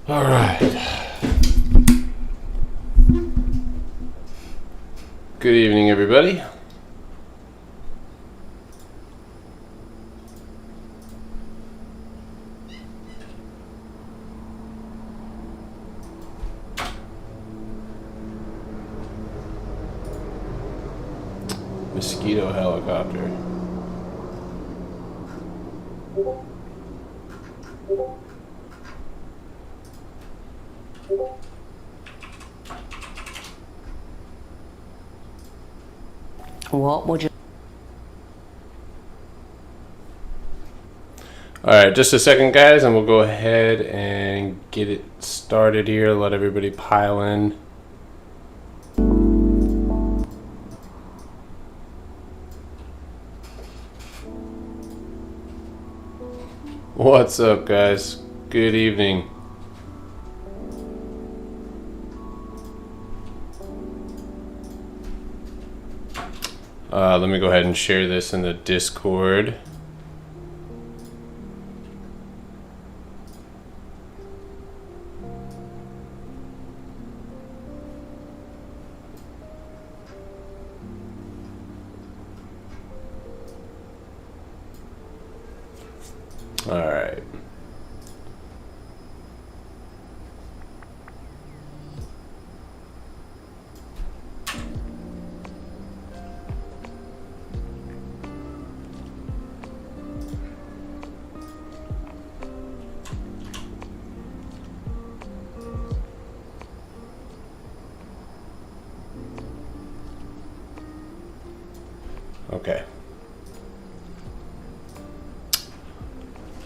All right. Good evening, everybody. Mosquito helicopter. What would you... All right, just a second, guys, and we'll go ahead and get it started here. Let everybody pile in. What's up, guys? Good evening. Let me go ahead and share this in the Discord. All right. Okay.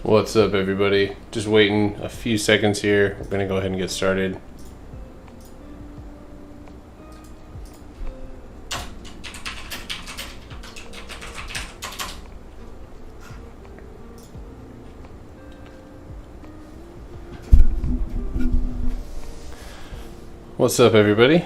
What's up, everybody? Just waiting a few seconds here. We're gonna go ahead and get started. What's up, everybody?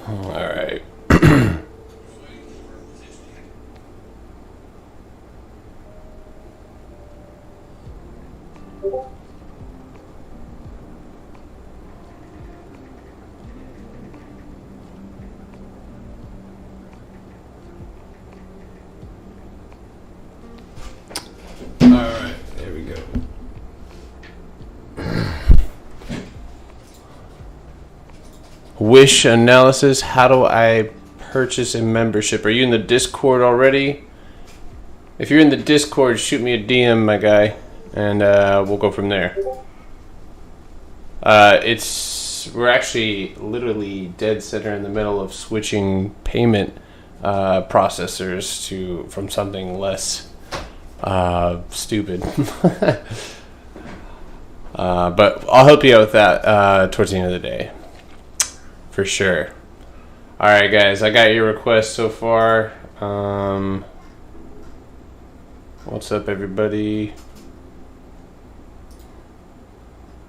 All right. All right, there we go. Wish analysis. How do I purchase a membership? Are you in the Discord already? If you're in the Discord, shoot me a DM, my guy, and we'll go from there. We're actually literally dead center in the middle of switching payment processors from something less stupid. But I'll help you out with that towards the end of the day. For sure. All right, guys, I got your request so far. What's up, everybody?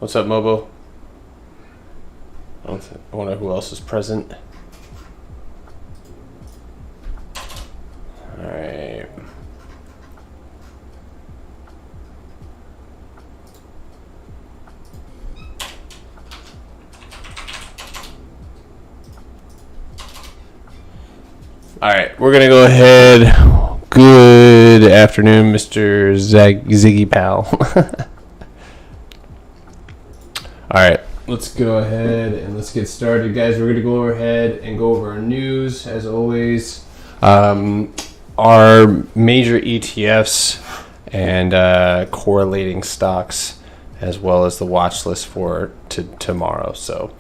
What's up, Mobo? I wonder who else is present. All right. All right, we're gonna go ahead. Good afternoon, Mr. Ziggy Pal. All right, let's go ahead and let's get started, guys. We're gonna go ahead and go over our news as always. Our major ETFs and correlating stocks, as well as the watch list for tomorrow. So.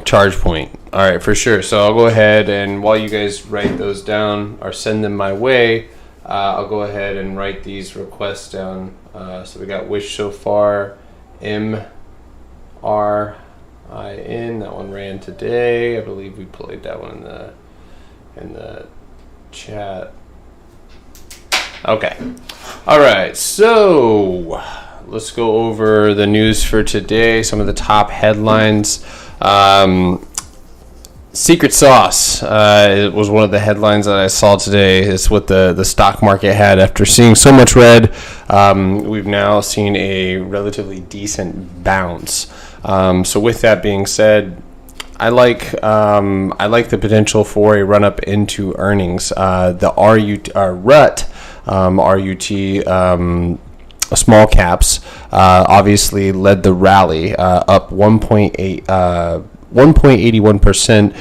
Charge point. All right, for sure. So I'll go ahead and while you guys write those down or send them my way, I'll go ahead and write these requests down. So we got Wish So Far, MRIN. That one ran today. I believe we played that one in the chat. Okay. All right. So let's go over the news for today. Some of the top headlines. Secret sauce it was one of the headlines that I saw today. It's what the stock market had after seeing so much red. We've now seen a relatively decent bounce. So with that being said, I like the potential for a run up into earnings. The RUT small caps obviously led the rally, up 1.81%.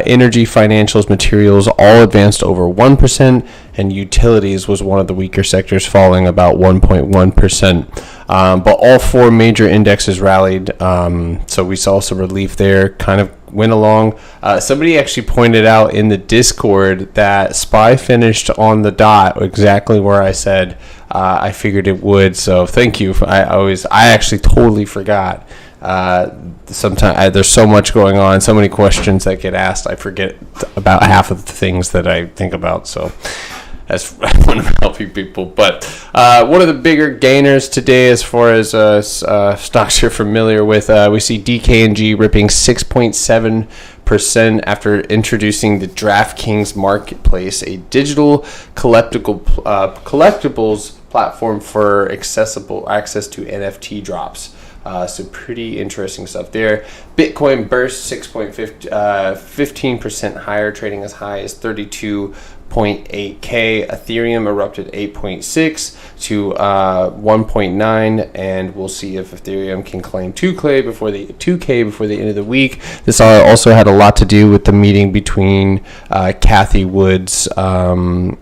Energy, financials, materials all advanced over 1%, and utilities was one of the weaker sectors, falling about 1.1%. But all four major indexes rallied, so we saw some relief there, kind of went along. Somebody actually pointed out in the Discord that SPY finished on the dot exactly where I said I figured it would, so thank you. I actually totally forgot. Sometimes there's so much going on, so many questions that get asked, I forget about half of the things that I think about, so that's I want to help you people. But one of the bigger gainers today, as far as stocks you're familiar with, we see DKNG ripping 6.7% after introducing the DraftKings Marketplace, a digital collectibles platform for accessible access to NFT drops. So pretty interesting stuff there. Bitcoin burst 15% higher, trading as high as 32.8K. Ethereum erupted 8.6 to 1.9, and we'll see if Ethereum can claim 2K before the end of the week. This also had a lot to do with the meeting between Cathie Woods and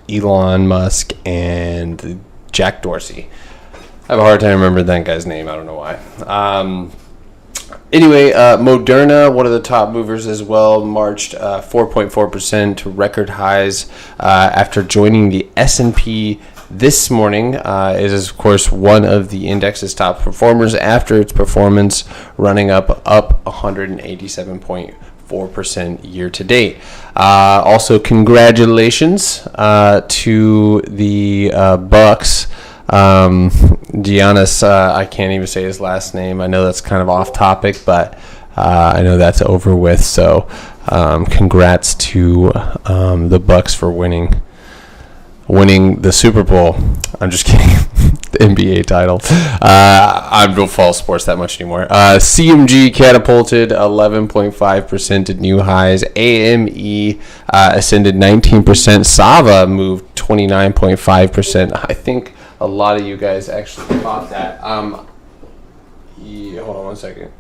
Elon Musk and Jack Dorsey. I have a hard time remembering that guy's name. I don't know why. Anyway, Moderna, one of the top movers as well, marched 4.4% to record highs after joining the S&P this morning. It is, of course, one of the index's top performers after its performance running up 187.4% year to date. Also, congratulations to the Bucks. Giannis, I can't even say his last name. I know that's kind of off topic, but I know that's over with. So, congrats to the Bucks for winning the Super Bowl. I'm just kidding. The NBA title. I don't follow sports that much anymore. CMG catapulted 11.5% to new highs. AME ascended 19%. Sava moved 29.5%. I think a lot of you guys actually caught that. Hold on one second.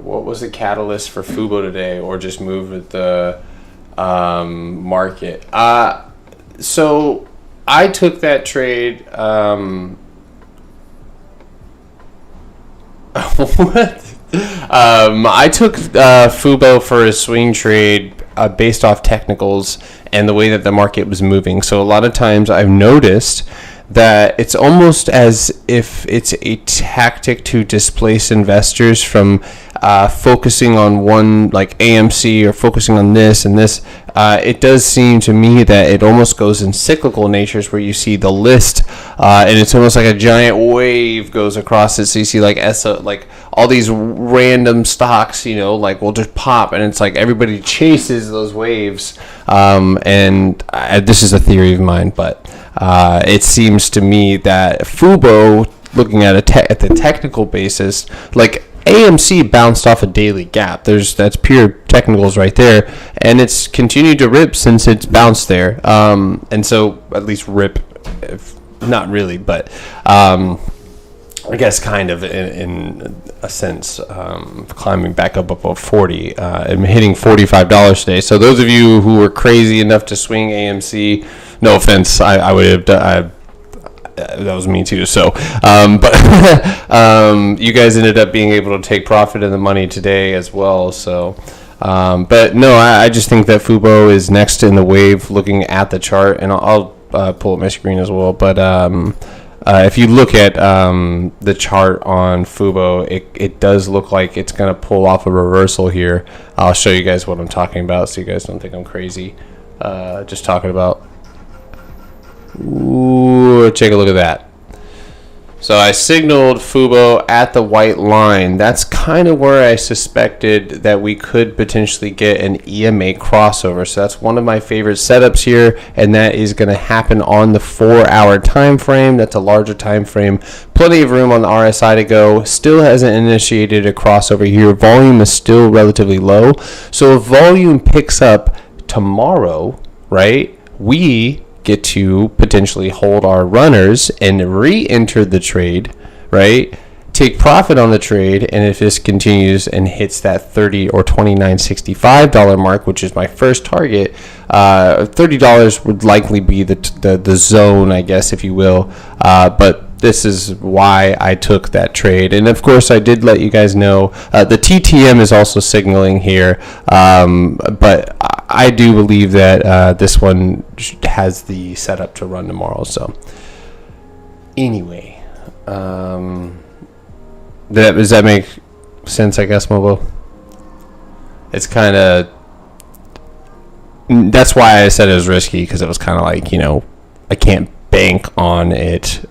What was the catalyst for Fubo today, or just move with the market? So I took that trade. What? I took Fubo for a swing trade based off technicals and the way that the market was moving. So a lot of times I've noticed that it's almost as if it's a tactic to displace investors from focusing on one, like AMC, or focusing on this and this. It does seem to me that it almost goes in cyclical natures, where you see the list and it's almost like a giant wave goes across it. So you see like all these random stocks, like will just pop, and it's like everybody chases those waves. This is a theory of mine, but it seems to me that Fubo, looking at the technical basis, like AMC bounced off a daily gap. That's pure technicals right there, and it's continued to rip since it's bounced there. And so at least rip, not really, but I guess kind of in a sense, climbing back up above 40 and hitting $45 today. So those of you who were crazy enough to swing AMC, no offense, I would have done. That was me too. So, but you guys ended up being able to take profit in the money today as well. So, But no, I just think that Fubo is next in the wave looking at the chart, and I'll pull up my screen as well. But if you look at the chart on Fubo, it does look like it's going to pull off a reversal here. I'll show you guys what I'm talking about so you guys don't think I'm crazy. Just talking about. Ooh, take a look at that. So I signaled Fubo at the white line. That's kind of where I suspected that we could potentially get an EMA crossover. So that's one of my favorite setups here, and that is going to happen on the 4-hour time frame. That's a larger time frame. Plenty of room on the RSI to go. Still hasn't initiated a crossover here. Volume is still relatively low. So if volume picks up tomorrow, right, we get to potentially hold our runners and re-enter the trade, right? Take profit on the trade, and if this continues and hits that $30 or $29.65 mark, which is my first target, $30 would likely be the zone, I guess, if you will. But this is why I took that trade. And of course, I did let you guys know the TTM is also signaling here, but I do believe that this one has the setup to run tomorrow. So anyway, does that make sense, I guess, Mobo? It's kind of, that's why I said it was risky, because it was kind of like, I can't bank on it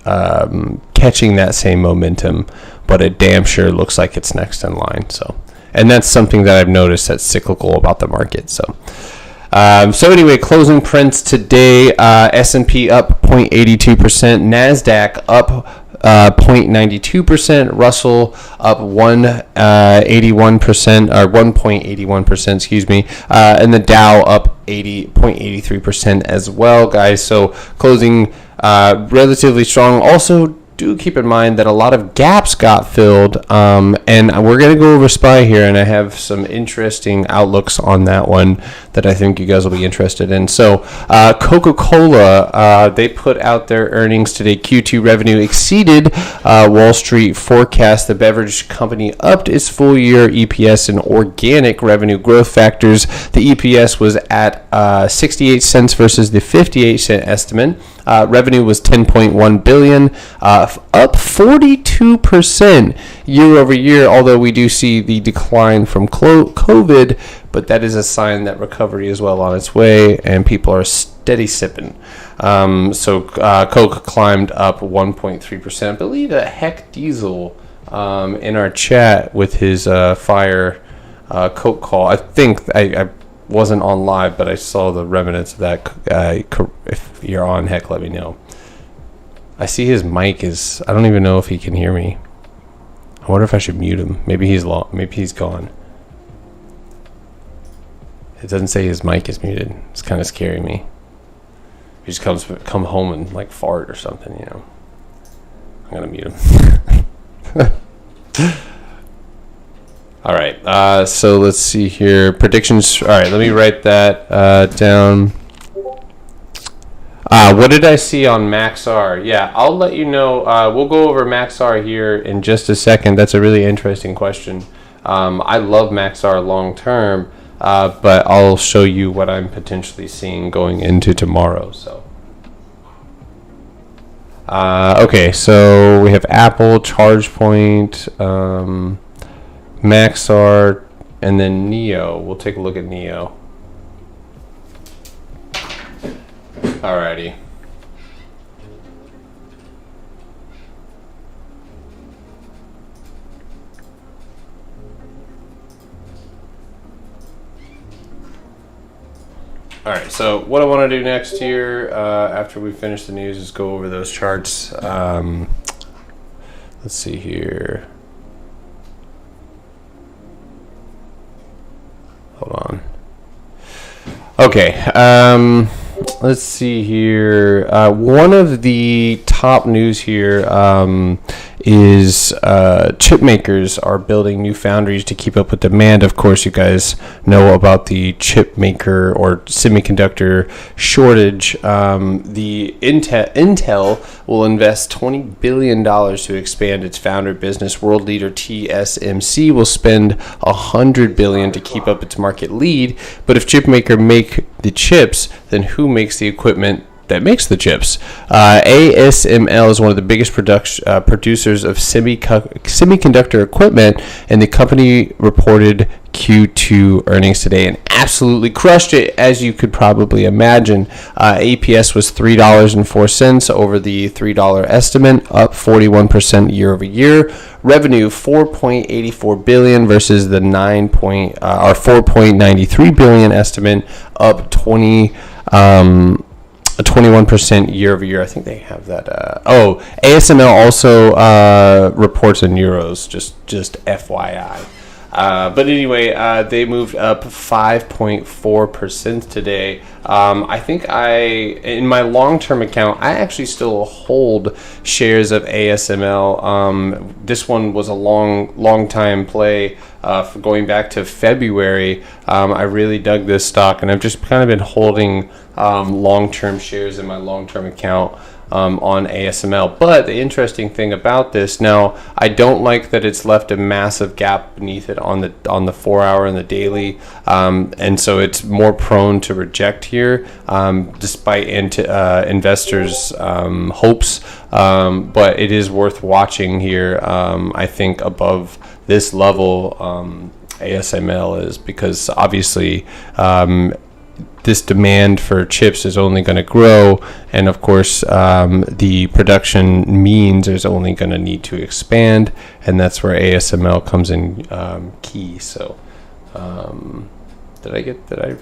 catching that same momentum, but it damn sure looks like it's next in line. So, and that's something that I've noticed that's cyclical about the market. So anyway, closing prints today, S&P up 0.82%, NASDAQ up 0.92%, Russell up 1.81%, or 1.81%, excuse me, and the Dow up 0.83% as well, guys. So closing relatively strong. Also, do keep in mind that a lot of gaps got filled, and we're going to go over SPY here, and I have some interesting outlooks on that one that I think you guys will be interested in. So Coca-Cola, they put out their earnings today. Q2 revenue exceeded Wall Street forecast. The beverage company upped its full-year EPS and organic revenue growth factors. The EPS was at 68 cents versus the 58 cent estimate. Revenue was $10.1 billion, up 42% year over year, although we do see the decline from COVID, but that is a sign that recovery is well on its way and people are steady sipping. So Coke climbed up 1.3%. I believe that Heck Diesel in our chat with his fire Coke call, I think I wasn't on live, but I saw the remnants of that. If you're on, Heck, let me know. I see his mic is, I don't even know if he can hear me. I wonder if I should mute him. Maybe he's gone. It doesn't say his mic is muted. It's kind of scaring me. He just come home and like fart or something, I'm gonna mute him. All right, so let's see here. Predictions. All right, let me write that down. What did I see on MaxR? Yeah, I'll let you know. We'll go over MaxR here in just a second. That's a really interesting question. I love MaxR long term, but I'll show you what I'm potentially seeing going into tomorrow. So, okay, so we have Apple, ChargePoint, MaxR, and then NIO. We'll take a look at NIO. Alrighty. Alright, so what I want to do next here, after we finish the news, is go over those charts. Let's see here. Hold on. Okay, let's see here. One of the top news here is chip makers are building new foundries to keep up with demand. Of course, you guys know about the chip maker or semiconductor shortage. The Intel will invest $20 billion to expand its foundry business. World leader TSMC will spend $100 billion to keep up its market lead. But if chip maker make the chips, then who makes the equipment that makes the chips? ASML is one of the biggest producers of semiconductor equipment, and the company reported Q2 earnings today and absolutely crushed it, as you could probably imagine. APS was $3.04 over the $3 estimate, up 41% year over year. Revenue $4.84 billion versus the 4.93 billion estimate, up 21% year over year. I think they have that. ASML also reports in euros, just FYI. But anyway, they moved up 5.4% today. I think in my long-term account, I actually still hold shares of ASML. This one was a long time play for going back to February. I really dug this stock, and I've just kind of been holding long-term shares in my long-term account on ASML. But the interesting thing about this, now I don't like that it's left a massive gap beneath it on the 4 hour and the daily, and so it's more prone to reject here, despite investors' hopes. But it is worth watching here. I think above this level, ASML is, because obviously this demand for chips is only going to grow, and of course the production means there's only going to need to expand, and that's where ASML comes in key. So did I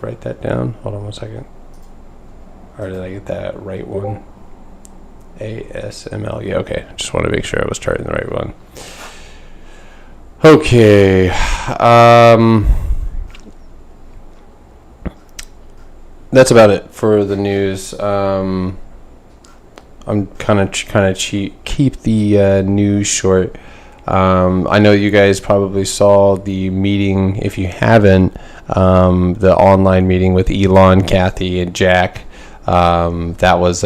write that down? Hold on one second. Or did I get that right one? ASML. Yeah, okay. Just want to make sure I was charting the right one. Okay. That's about it for the news. I'm kind of keep the news short. I know you guys probably saw the meeting. If you haven't, the online meeting with Elon, Kathy, and Jack. That was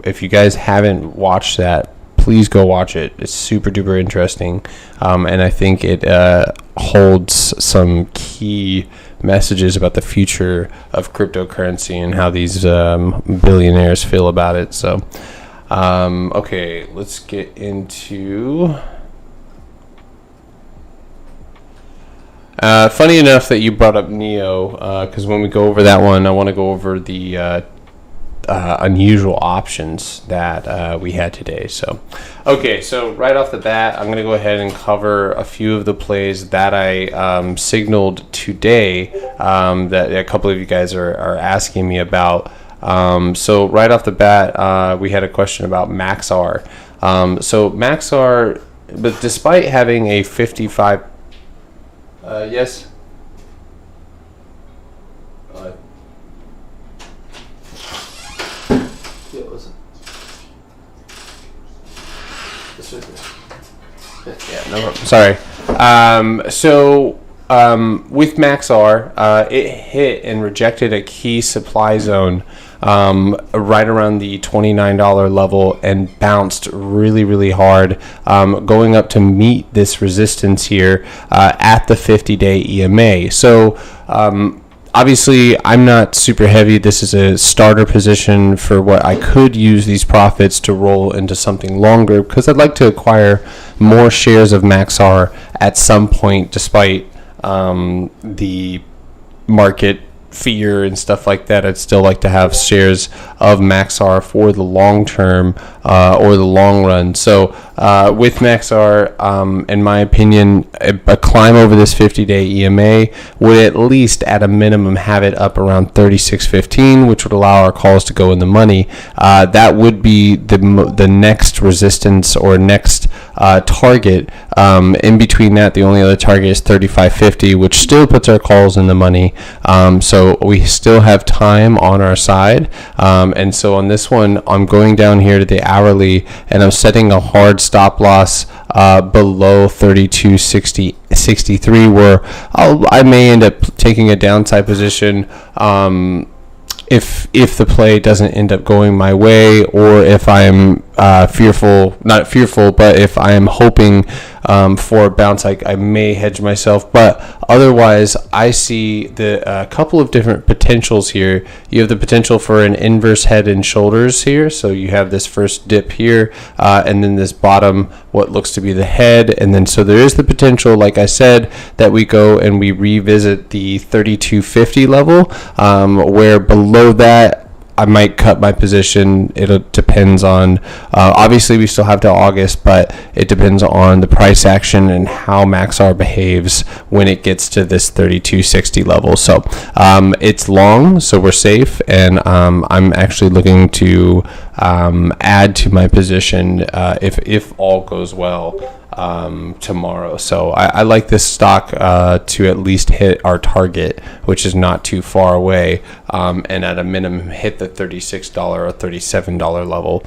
if you guys haven't watched that, please go watch it. It's super duper interesting, and I think it holds some key messages about the future of cryptocurrency and how these billionaires feel about it. So okay, let's get into funny enough that you brought up NIO, because when we go over that one, I want to go over the unusual options that we had today. So okay, so right off the bat, I'm going to go ahead and cover a few of the plays that I signaled today, that a couple of you guys are asking me about. So right off the bat, we had a question about Maxar. So Maxar, but despite having a 55 yes. Yeah, no problem. Sorry. With Maxar, it hit and rejected a key supply zone right around the $29 level and bounced really, really hard, going up to meet this resistance here at the 50-day EMA. So obviously, I'm not super heavy. This is a starter position for what I could use these profits to roll into something longer, because I'd like to acquire more shares of Maxar at some point, despite the market fear and stuff like that. I'd still like to have shares of Maxar for the long term or the long run. So with Maxar, in my opinion, a climb over this 50-day EMA would at least at a minimum have it up around 36.15, which would allow our calls to go in the money. That would be the next resistance or next target. In between that, the only other target is 35.50, which still puts our calls in the money. So we still have time on our side. And so on this one, I'm going down here to the hourly, and I'm setting a hard stop loss below 32.63, where I may end up taking a downside position if the play doesn't end up going my way, or if I'm not fearful, but if I am hoping for a bounce, I may hedge myself. But otherwise, I see the couple of different potentials here. You have the potential for an inverse head and shoulders here. So you have this first dip here, and then this bottom, what looks to be the head. And then so there is the potential, like I said, that we go and we revisit the 32.50 level, where below that, I might cut my position. It depends on, obviously we still have till August, but it depends on the price action and how MaxR behaves when it gets to this 32.60 level. So it's long, so we're safe, and I'm actually looking to add to my position if all goes well tomorrow. So I like this stock to at least hit our target, which is not too far away, and at a minimum hit the $36 or $37 level.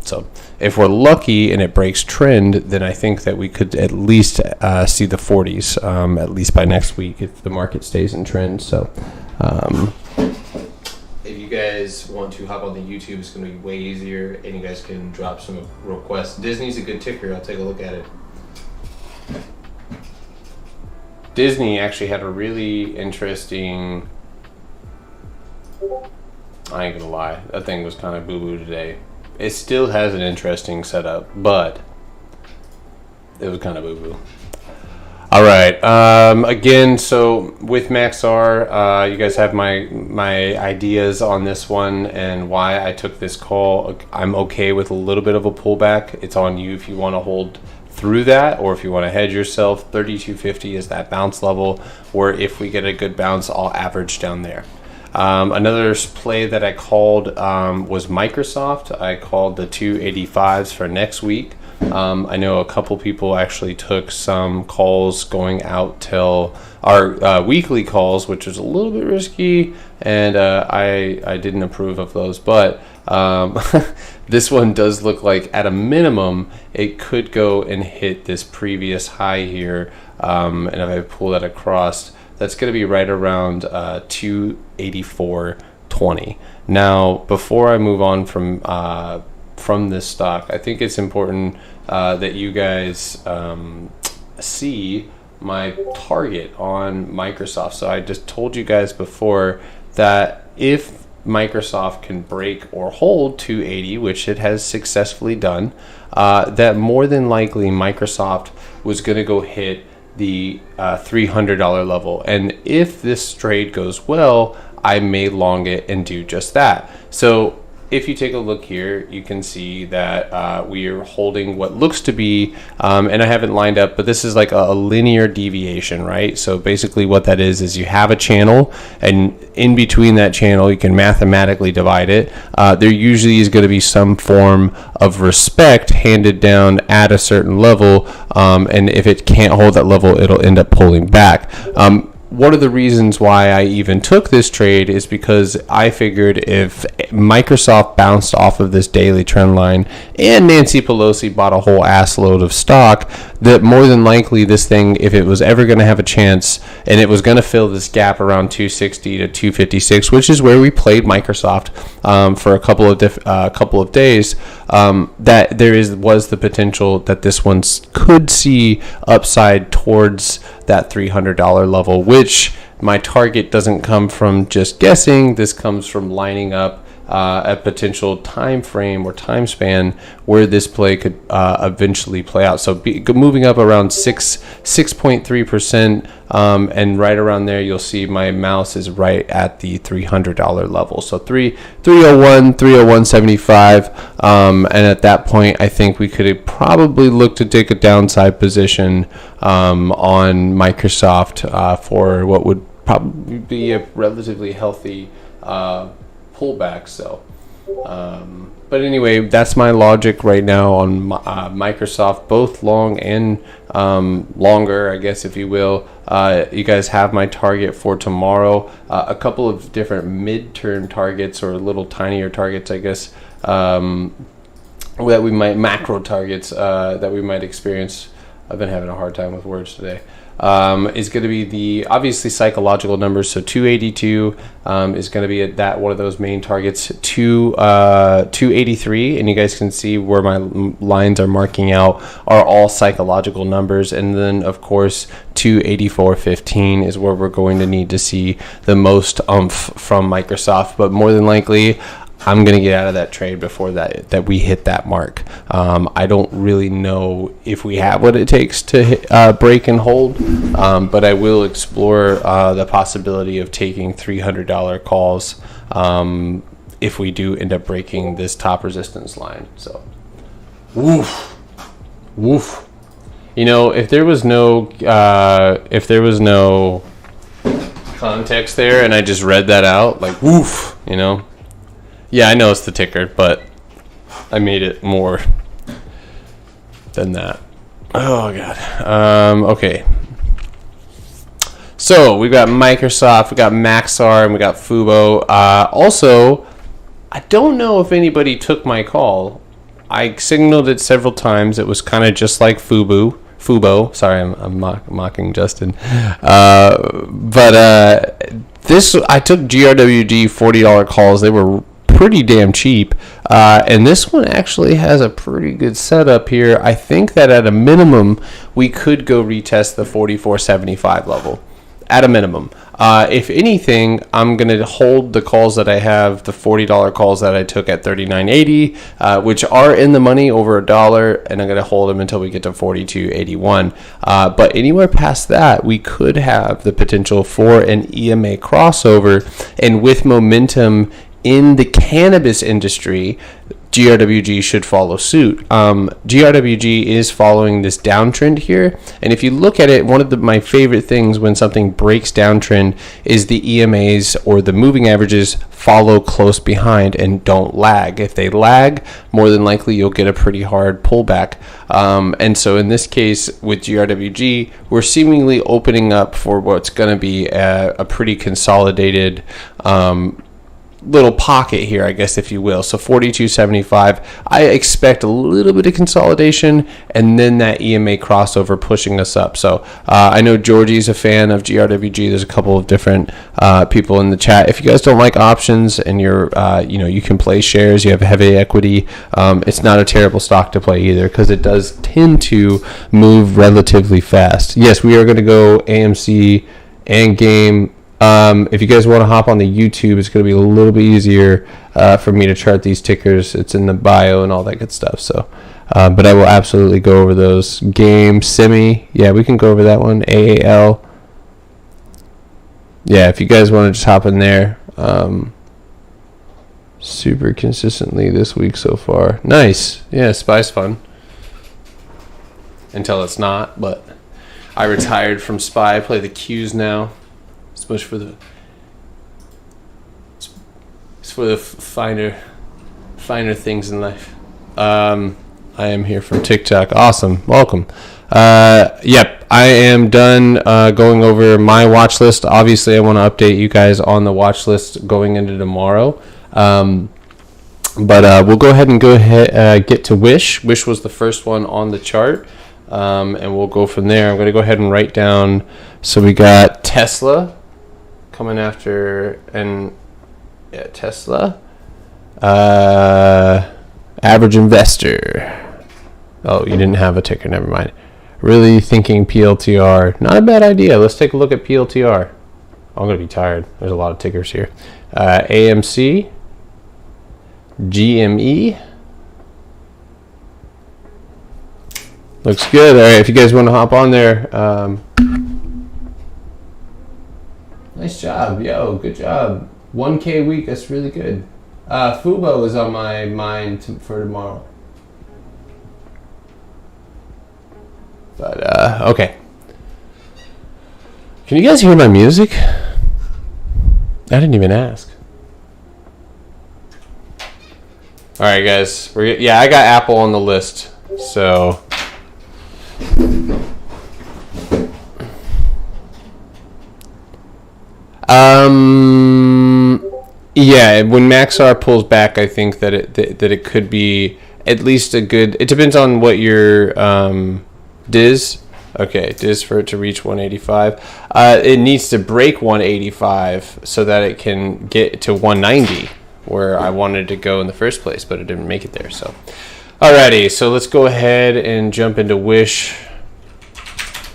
So if we're lucky and it breaks trend, then I think that we could at least see the 40s at least by next week if the market stays in trend. So if you guys want to hop on the YouTube, it's going to be way easier, and you guys can drop some requests. Disney's a good ticker. I'll take a look at it. Disney actually had a really interesting... I ain't gonna lie, that thing was kind of boo-boo today. It still has an interesting setup, but it was kind of boo-boo. All right. Again, so with MaxR, you guys have my ideas on this one and why I took this call. I'm okay with a little bit of a pullback. It's on you if you want to hold through that, or if you want to hedge yourself. 32.50 is that bounce level, where if we get a good bounce, I'll average down there. Another play that I called was Microsoft. I called the 285s for next week. I know a couple people actually took some calls going out till our weekly calls, which was a little bit risky, and I didn't approve of those. But this one does look like, at a minimum, it could go and hit this previous high here, and if I pull that across, that's going to be right around 284.20. Now, before I move on from this stock, I think it's important that you guys see my target on Microsoft. So I just told you guys before that if Microsoft can break or hold 280, which it has successfully done, that more than likely Microsoft was going to go hit the $300 level. And if this trade goes well, I may long it and do just that. So if you take a look here, you can see that we are holding what looks to be, and I haven't lined up, but this is like a linear deviation, right? So basically what that is you have a channel, and in between that channel, you can mathematically divide it. There usually is going to be some form of respect handed down at a certain level, and if it can't hold that level, it'll end up pulling back. One of the reasons why I even took this trade is because I figured if Microsoft bounced off of this daily trend line and Nancy Pelosi bought a whole ass load of stock, that more than likely this thing, if it was ever going to have a chance and it was going to fill this gap around 260 to 256, which is where we played Microsoft for a couple of days, that there was the potential that this one could see upside towards that $300 level, which my target doesn't come from just guessing. This comes from lining up a potential time frame or time span where this play could eventually play out. So moving up around 6.3%, and right around there, you'll see my mouse is right at the $300 level. So 301, 301.75, and at that point, I think we could probably look to take a downside position on Microsoft for what would probably be a relatively healthy pullback. So but anyway, that's my logic right now on Microsoft, both long and longer, I guess, if you will. You guys have my target for tomorrow. A couple of different midterm targets, or little tinier targets, I guess, that we might macro targets that we might experience. I've been having a hard time with words today. Is going to be the obviously psychological numbers. So 282 is going to be at that one of those main targets. 283, and you guys can see where my lines are marking out are all psychological numbers. And then of course 284.15 is where we're going to need to see the most oomph from Microsoft. But more than likely, I'm going to get out of that trade before that we hit that mark. I don't really know if we have what it takes to hit, break and hold, but I will explore the possibility of taking $300 calls if we do end up breaking this top resistance line. So, woof. You know, if there was no context there, and I just read that out, like woof, you know. Yeah, I know it's the ticker, but I made it more than that. Oh, God. Okay. So, we've got Microsoft, we got Maxar, and we got Fubo. Also, I don't know if anybody took my call. I signaled it several times. It was kind of just like Fubo. Sorry, I'm mocking Justin. This, I took GRWG $40 calls. They were pretty damn cheap, and this one actually has a pretty good setup here. I think that at a minimum we could go retest the 44.75 level at a minimum. If anything, I'm going to hold the calls that I have, the $40 calls that I took at 39.80, which are in the money over $1, and I'm going to hold them until we get to 42.81. But anywhere past that, we could have the potential for an EMA crossover, and with momentum in the cannabis industry, GRWG should follow suit. GRWG is following this downtrend here, and if you look at it, one of my favorite things when something breaks downtrend is the EMAs or the moving averages follow close behind and don't lag. If they lag, more than likely you'll get a pretty hard pullback. And so in this case with GRWG, we're seemingly opening up for what's going to be a pretty consolidated little pocket here, I guess, if you will. So 42.75, I expect a little bit of consolidation and then that EMA crossover pushing us up. So I know Georgie's a fan of GRWG. There's a couple of different people in the chat. If you guys don't like options and you're you can play shares, you have heavy equity, it's not a terrible stock to play either, because it does tend to move relatively fast. Yes, we are going to go AMC and game. If you guys want to hop on the YouTube, it's going to be a little bit easier for me to chart these tickers. It's in the bio and all that good stuff. So, but I will absolutely go over those. Game, Semi, yeah, we can go over that one. AAL, yeah, if you guys want to just hop in there. Super consistently this week so far. Nice, yeah, SPY's fun. Until it's not, but I retired from SPY. I play the Qs now. It's much for the finer things in life. I am here from TikTok. Awesome, welcome. Yep, I am done going over my watch list. Obviously, I want to update you guys on the watch list going into tomorrow. But we'll go ahead and get to Wish. Wish was the first one on the chart, and we'll go from there. I'm going to go ahead and write down. So we got Tesla coming after, and yeah, Tesla. Average investor. Oh, you didn't have a ticker. Never mind. Really thinking PLTR. Not a bad idea. Let's take a look at PLTR. I'm going to be tired. There's a lot of tickers here. AMC. GME. Looks good. All right, if you guys want to hop on there. Nice job. Yo, good job. 1K a week. That's really good. Fubo is on my mind for tomorrow. But, okay. Can you guys hear my music? I didn't even ask. All right, guys. I got Apple on the list. So, yeah, when Maxar pulls back, I think that it could be at least a good, it depends on what your DIS. Okay, DIS for it to reach 185. It needs to break 185 so that it can get to 190 where I wanted to go in the first place, but it didn't make it there. So, alrighty, so let's go ahead and jump into Wish.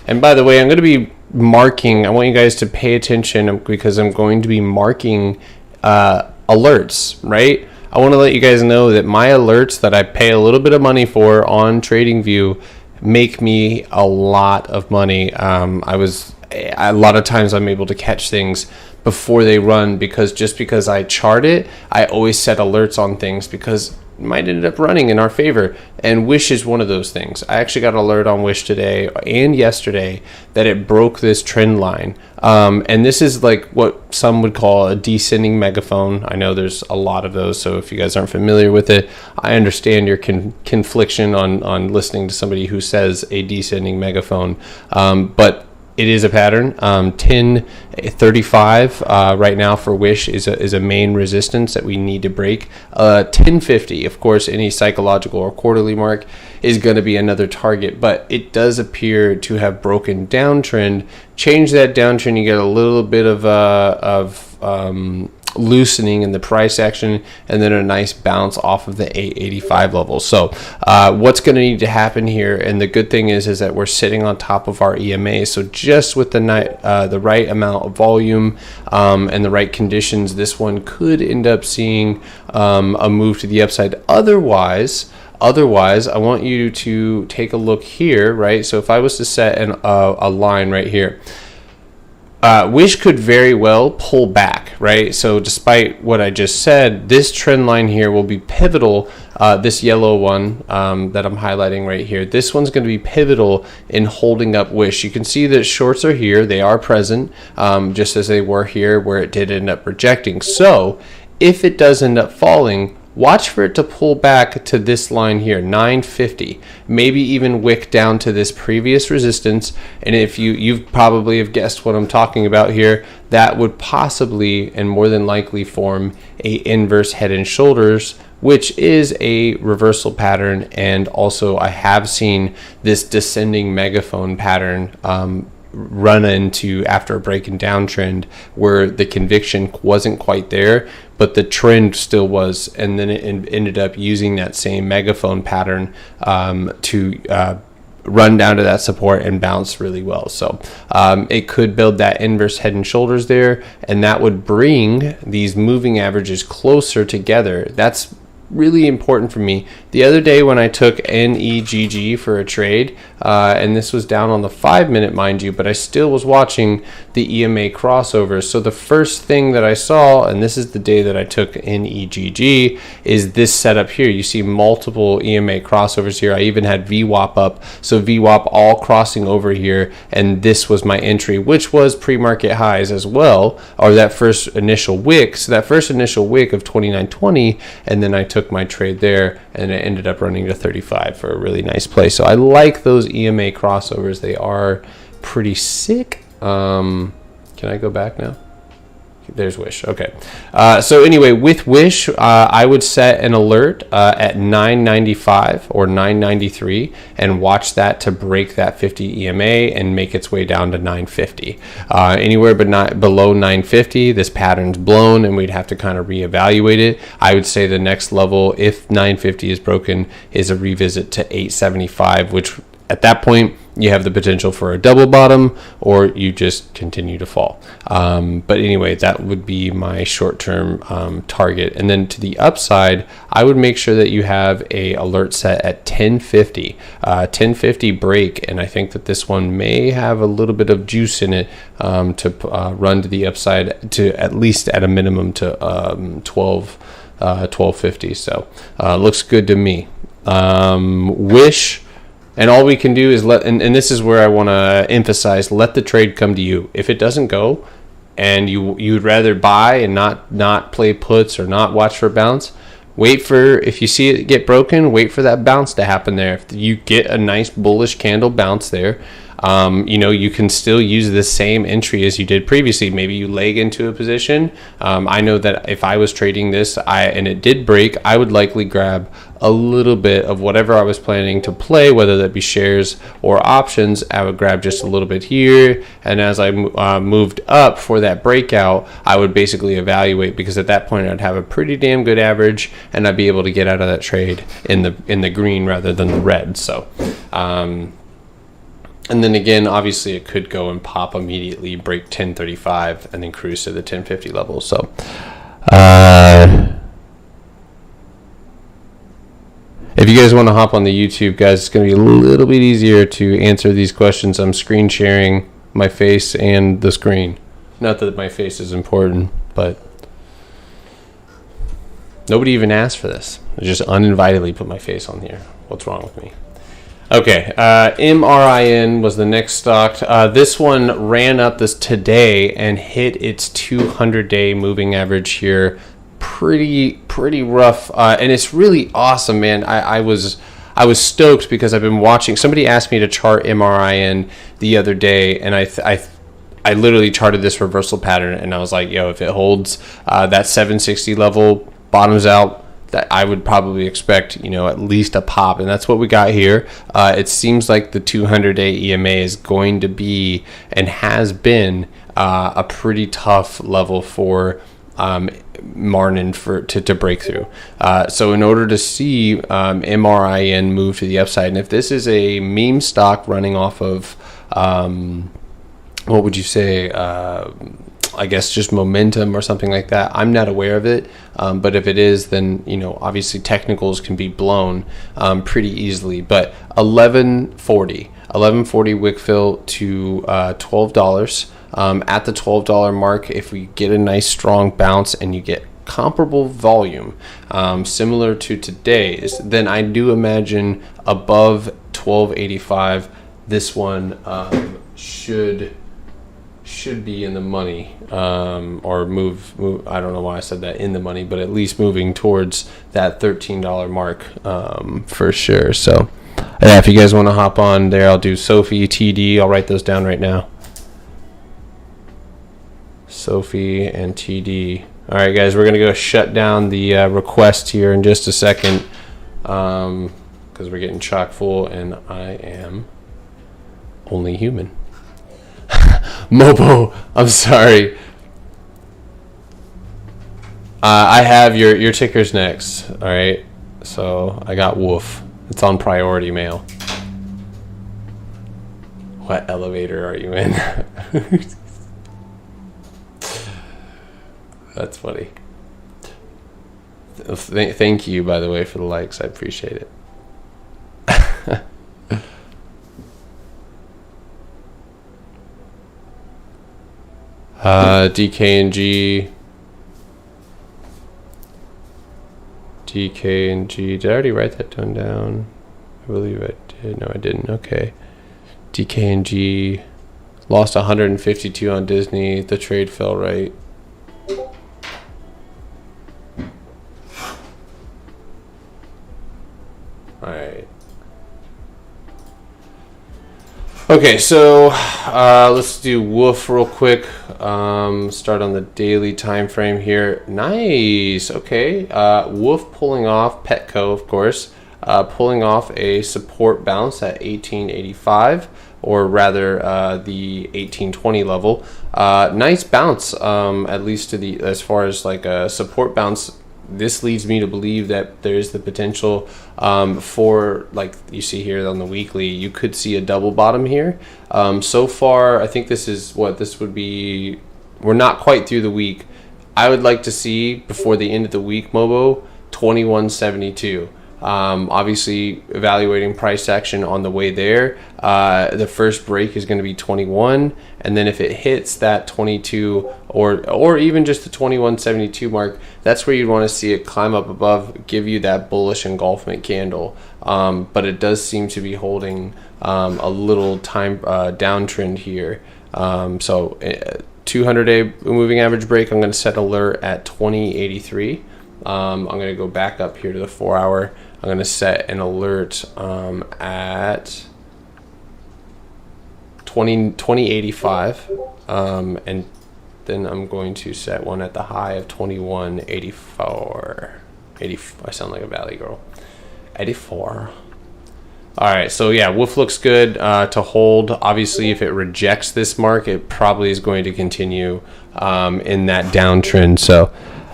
And by the way, I'm going to be marking, I want you guys to pay attention because I'm going to be marking alerts, right? I want to let you guys know that my alerts that I pay a little bit of money for on TradingView make me a lot of money. A lot of times I'm able to catch things before they run because I chart it, I always set alerts on things because it might end up running in our favor. And Wish is one of those things. I actually got an alert on Wish today and yesterday that it broke this trend line. And this is like what some would call a descending megaphone. I know there's a lot of those, so if you guys aren't familiar with it, I understand your confliction on listening to somebody who says a descending megaphone. But it is a pattern. 1035 right now for Wish is a main resistance that we need to break. 1050, of course, any psychological or quarterly mark is going to be another target, but it does appear to have broken downtrend. Change that downtrend, you get a little bit of loosening in the price action, and then a nice bounce off of the 885 level. So what's going to need to happen here, and the good thing is that we're sitting on top of our EMA, so just with the right amount of volume and the right conditions, this one could end up seeing a move to the upside. Otherwise, I want you to take a look here, right? So if I was to set a line right here, Wish could very well pull back, right? So despite what I just said, this trend line here will be pivotal. This yellow one that I'm highlighting right here, this one's going to be pivotal in holding up Wish. You can see that shorts are here. They are present, just as they were here where it did end up rejecting. So if it does end up falling, watch for it to pull back to this line here, 950, maybe even wick down to this previous resistance. And if you probably have guessed what I'm talking about here, that would possibly and more than likely form a inverse head and shoulders, which is a reversal pattern. And also I have seen this descending megaphone pattern run into after a breaking downtrend where the conviction wasn't quite there, but the trend still was, and then it ended up using that same megaphone pattern to run down to that support and bounce really well. So it could build that inverse head and shoulders there, and that would bring these moving averages closer together. That's really important for me. The other day when I took NEGG for a trade, and this was down on the 5-minute, mind you, but I still was watching the EMA crossovers. So the first thing that I saw, and this is the day that I took NEGG, is this setup here. You see multiple EMA crossovers here. I even had VWAP up, so VWAP all crossing over here, and this was my entry, which was pre-market highs as well, or that first initial wick. So that first initial wick of 29.20, and then I took my trade there, and it ended up running to 35 for a really nice play. So I like those EMA crossovers. They are pretty sick. Can I go back now? There's Wish. Okay. So anyway, with Wish, I would set an alert at 995 or 993 and watch that to break that 50 EMA and make its way down to 950. Anywhere but not below 950, this pattern's blown and we'd have to kind of reevaluate it. I would say the next level, if 950 is broken, is a revisit to 875, which at that point, you have the potential for a double bottom, or you just continue to fall. But anyway, that would be my short-term target. And then to the upside, I would make sure that you have a alert set at 1050. 1050 break, and I think that this one may have a little bit of juice in it to run to the upside, to at least at a minimum to 1250. So looks good to me. Wish. And all we can do is and this is where I want to emphasize, let the trade come to you. If it doesn't go and you'd rather buy and not play puts or not watch for a bounce, wait for, if you see it get broken, wait for that bounce to happen there. If you get a nice bullish candle bounce there, you can still use the same entry as you did previously. Maybe you leg into a position. I know that if I was trading this and it did break, I would likely grab a little bit of whatever I was planning to play, whether that be shares or options. I would grab just a little bit here, and as I moved up for that breakout, I would basically evaluate, because at that point I'd have a pretty damn good average, and I'd be able to get out of that trade in the green rather than the red. So and then again, obviously it could go and pop immediately, break 1035, and then cruise to the 1050 level. So if you guys want to hop on the YouTube, guys, it's going to be a little bit easier to answer these questions. I'm screen sharing my face and the screen. Not that my face is important, but nobody even asked for this. I just uninvitedly put my face on here. What's wrong with me? Okay, MRIN was the next stock. This one ran up this today and hit its 200-day moving average here. Pretty rough, and it's really awesome, man. I was stoked because I've been watching. Somebody asked me to chart MRIN the other day, and I literally charted this reversal pattern, and I was like, yo, if it holds that 760 level, bottoms out, that I would probably expect, at least a pop, and that's what we got here. It seems like the 200-day EMA is going to be, and has been, a pretty tough level for Marnin to break through. So in order to see MRIN move to the upside, and if this is a meme stock running off of, what would you say, I guess just momentum or something like that. I'm not aware of it, but if it is, then obviously technicals can be blown pretty easily. But 1140 wick fill to $12. At the $12 mark, if we get a nice strong bounce and you get comparable volume similar to today's, then I do imagine above 1285 this one should be in the money, or move. I don't know why I said that, in the money, but at least moving towards that $13 mark for sure. So yeah, if you guys want to hop on there, I'll do Sophie, TD. I'll write those down right now. Sophie and TD. All right, guys, we're gonna go shut down the request here in just a second, because we're getting chock full, and I am only human. Mobo, I'm sorry. I have your tickers next. All right, so I got Wolf. It's on priority mail. What elevator are you in? That's funny. Thank you, by the way, for the likes. I appreciate it. DK and G. Did I already write that down? I believe I did. No, I didn't. Okay. DK and G lost 152 on Disney. The trade fell right. All right. Okay, so let's do Wolf real quick. Start on the daily time frame here. Nice. Okay. Wolf pulling off, Petco, of course, pulling off a support bounce at 1885, or rather the 1820 level. Nice bounce, at least to the, as far as like a support bounce. This leads me to believe that there's the potential for, like you see here on the weekly, you could see a double bottom here. So far, I think this is what this would be. We're not quite through the week. I would like to see before the end of the week, Mobo, 2172. Obviously, evaluating price action on the way there. The first break is going to be 21, and then if it hits that 22 or even just the 2172 mark, that's where you'd want to see it climb up above, give you that bullish engulfment candle. But it does seem to be holding a little time downtrend here. So 200-day moving average break, I'm going to set alert at 2083. I'm going to go back up here to the 4-hour. I'm going to set an alert at 2085, and then I'm going to set one at the high of 2184. I sound like a Valley girl. 84. All right, so yeah, wolf looks good to hold. Obviously, if it rejects this mark, it probably is going to continue in that downtrend. So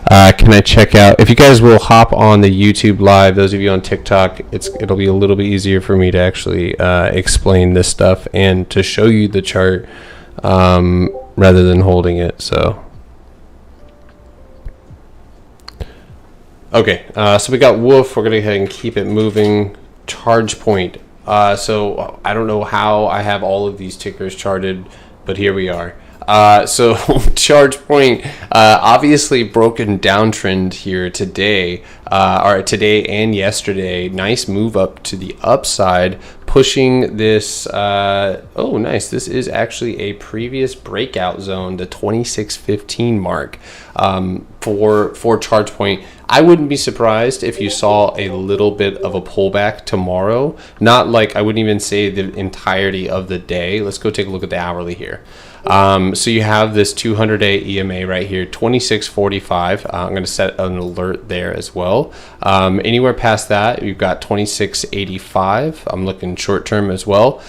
can I check out, if you guys will hop on the YouTube live, those of you on TikTok, it'll be a little bit easier for me to actually explain this stuff and to show you the chart rather than holding it. So okay, so we got wolf. We're gonna go ahead and keep it moving. Charge point. So I don't know how I have all of these tickers charted, but here we are. So charge point, obviously broken downtrend here today, or today and yesterday. Nice move up to the upside, pushing this. Oh, nice. This is actually a previous breakout zone, the 2615 mark, for charge point. I wouldn't be surprised if you saw a little bit of a pullback tomorrow. Not like, I wouldn't even say the entirety of the day. Let's go take a look at the hourly here. So you have this 200-day EMA right here, 2645. I'm going to set an alert there as well. Anywhere past that, you've got 2685. I'm looking short term as well.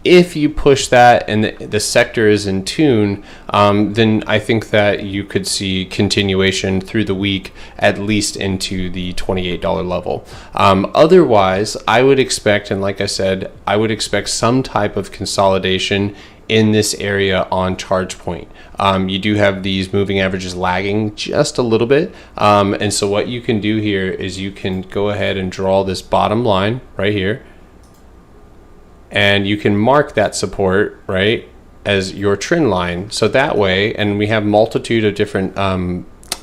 If you push that and the sector is in tune, then I think that you could see continuation through the week, at least into the $28 level. Otherwise, I would expect, and like I said, I would expect some type of consolidation in this area on charge point. You do have these moving averages lagging just a little bit. And so what you can do here is you can go ahead and draw this bottom line right here. And you can mark that support, right, as your trend line. So that way, and we have multitude of different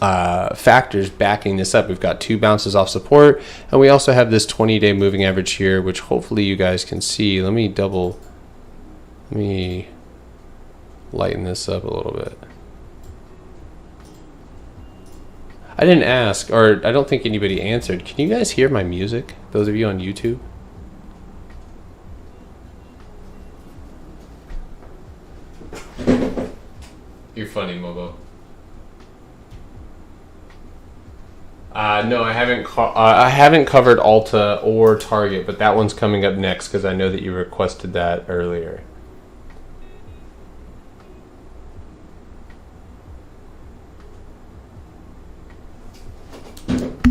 factors backing this up. We've got 2 bounces off support, and we also have this 20-day moving average here, which hopefully you guys can see. Let me lighten this up a little bit. I didn't ask, or I don't think anybody answered. Can you guys hear my music, those of you on YouTube? You're funny, Mobo. No, I haven't covered Alta or Target, but that one's coming up next because I know that you requested that earlier.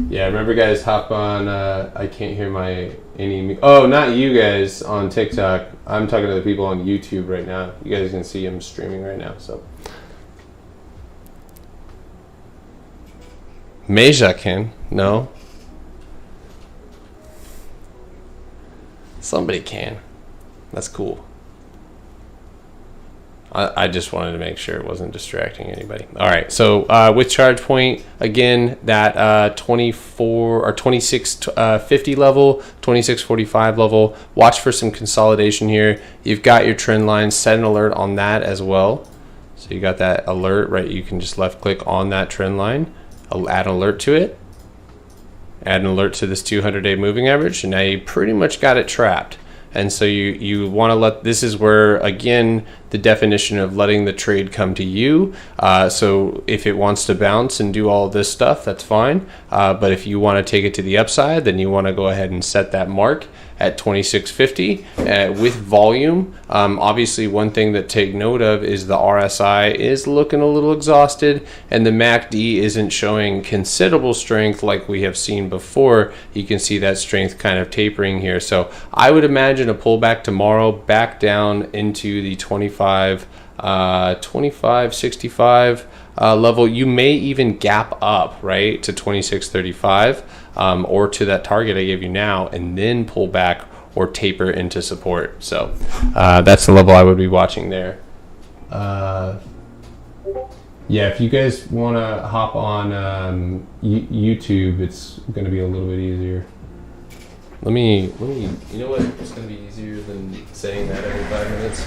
Yeah, remember guys, hop on. I can't hear oh, not you guys on TikTok. I'm talking to the people on YouTube right now. You guys can see I'm streaming right now. So Meja can. No. Somebody can. That's cool. I just wanted to make sure it wasn't distracting anybody. All right, so with charge point, again, that 24 or 2650 level, 2645 level, watch for some consolidation here. You've got your trend line, set an alert on that as well. So you got that alert, right? You can just left click on that trend line, add an alert to it, add an alert to this 200-day moving average, and now you pretty much got it trapped. And so you want to this is where, again, the definition of letting the trade come to you. So if it wants to bounce and do all this stuff, that's fine. But if you want to take it to the upside, then you want to go ahead and set that mark at 2650 with volume. Obviously, one thing to take note of is the RSI is looking a little exhausted, and the MACD isn't showing considerable strength like we have seen before. You can see that strength kind of tapering here. So I would imagine a pullback tomorrow back down into the 25.65 level. You may even gap up, right, to 26.35 or to that target I gave you now, and then pull back or taper into support. So that's the level I would be watching there. Yeah, if you guys want to hop on YouTube, it's going to be a little bit easier. Let me, you know what? It's going to be easier than saying that every 5 minutes.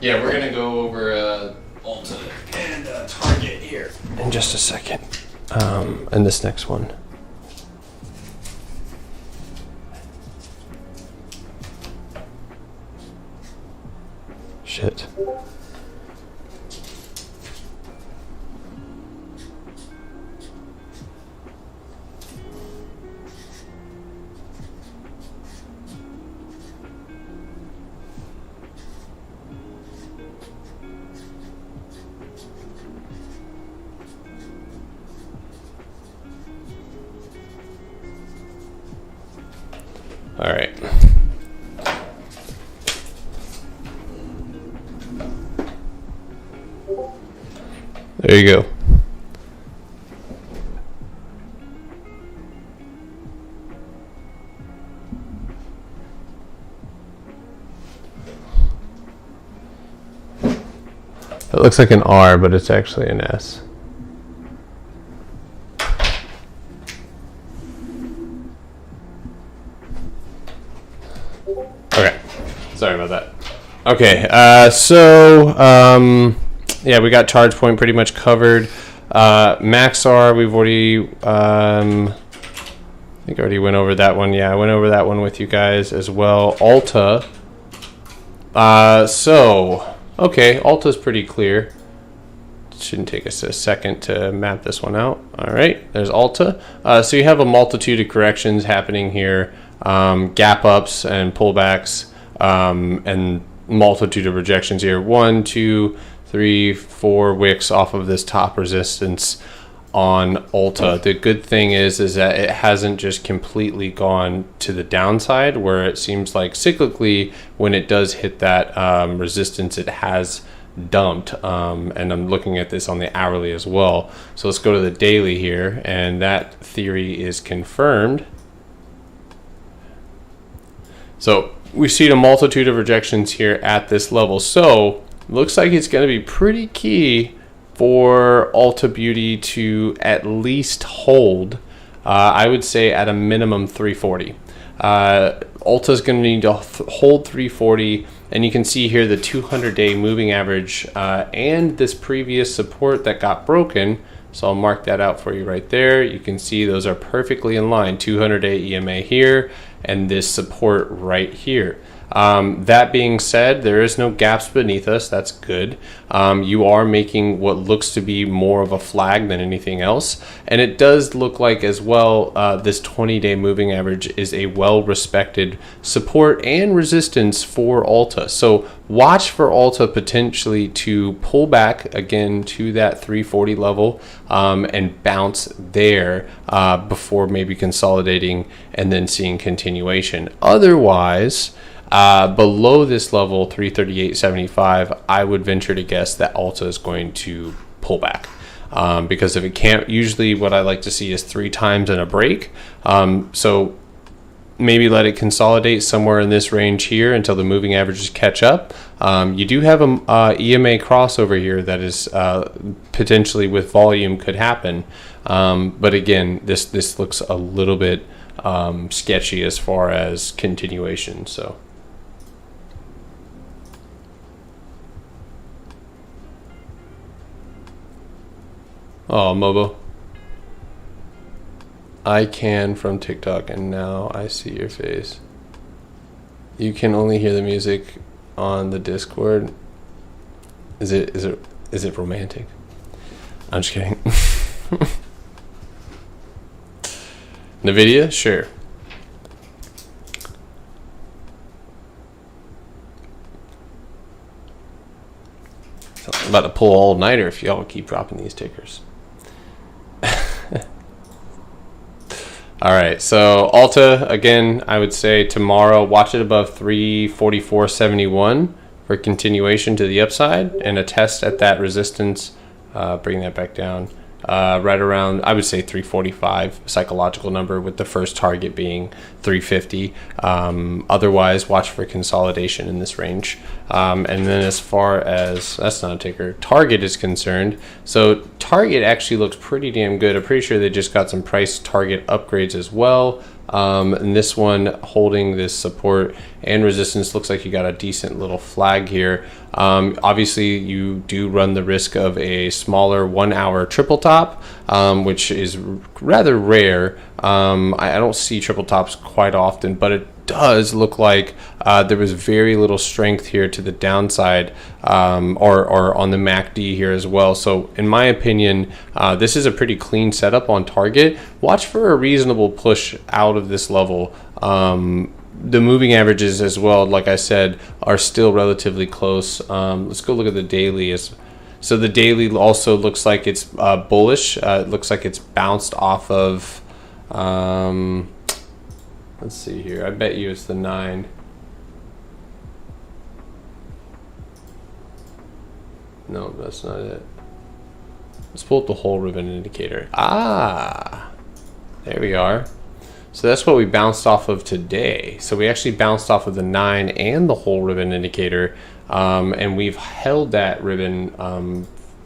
Yeah, we're going to go over Ulta and Target here in just a second. And this next one. Shit. All right. There you go. It looks like an R, but it's actually an S. Okay, sorry about that. Okay, yeah, we got charge point pretty much covered. Maxar, we've already, I think I already went over that one. Yeah, I went over that one with you guys as well. Alta. Okay, Alta's pretty clear. Shouldn't take us a second to map this one out. All right, there's Alta. So you have a multitude of corrections happening here. Gap ups and pullbacks, and multitude of rejections here. 1, 2, 3, 4 wicks off of this top resistance on Alta. The good thing is that it hasn't just completely gone to the downside, where it seems like cyclically when it does hit that resistance, it has dumped. And I'm looking at this on the hourly as well. So let's go to the daily here, and that theory is confirmed. So we see a multitude of rejections here at this level. So looks like it's going to be pretty key for Alta Beauty to at least hold. I would say at a minimum 340. Alta is going to need to hold 340, and you can see here the 200-day moving average and this previous support that got broken. So I'll mark that out for you right there. You can see those are perfectly in line. 200-day EMA here and this support right here. That being said, there is no gaps beneath us. That's good. You are making what looks to be more of a flag than anything else. And it does look like as well, this 20-day moving average is a well-respected support and resistance for Alta. So watch for Alta potentially to pull back again to that 340 level and bounce there before maybe consolidating and then seeing continuation. Otherwise, below this level, 338.75, I would venture to guess that Alta is going to pull back. Because if it can't, usually what I like to see is 3 times in a break. So maybe let it consolidate somewhere in this range here until the moving averages catch up. You do have a EMA crossover here that is potentially with volume could happen. But again, this looks a little bit sketchy as far as continuation. So. Oh, Mobo. I can from TikTok, and now I see your face. You can only hear the music on the Discord. Is it romantic? I'm just kidding. NVIDIA? Sure. I'm about to pull all-nighter if y'all keep dropping these tickers. All right, so Alta, again, I would say tomorrow, watch it above 344.71 for continuation to the upside and a test at that resistance, bring that back down. Right around, I would say 345 psychological number, with the first target being 350. Otherwise, watch for consolidation in this range. And then as far as, that's not a ticker, Target is concerned, so Target actually looks pretty damn good. I'm pretty sure they just got some price target upgrades as well. And this one holding this support and resistance looks like you got a decent little flag here. Obviously you do run the risk of a smaller 1 hour triple top, which is rather rare. I don't see triple tops quite often, but does look like there was very little strength here to the downside, or on the MACD here as well. So in my opinion, this is a pretty clean setup on target. Watch for a reasonable push out of this level. The moving averages as well, like I said, are still relatively close. Let's go look at the daily. So the daily also looks like it's bullish. It looks like it's bounced off of, let's see here. I bet you it's the 9. No, that's not it. Let's pull up the whole ribbon indicator. Ah, there we are. So that's what we bounced off of today. So we actually bounced off of the 9 and the whole ribbon indicator, and we've held that ribbon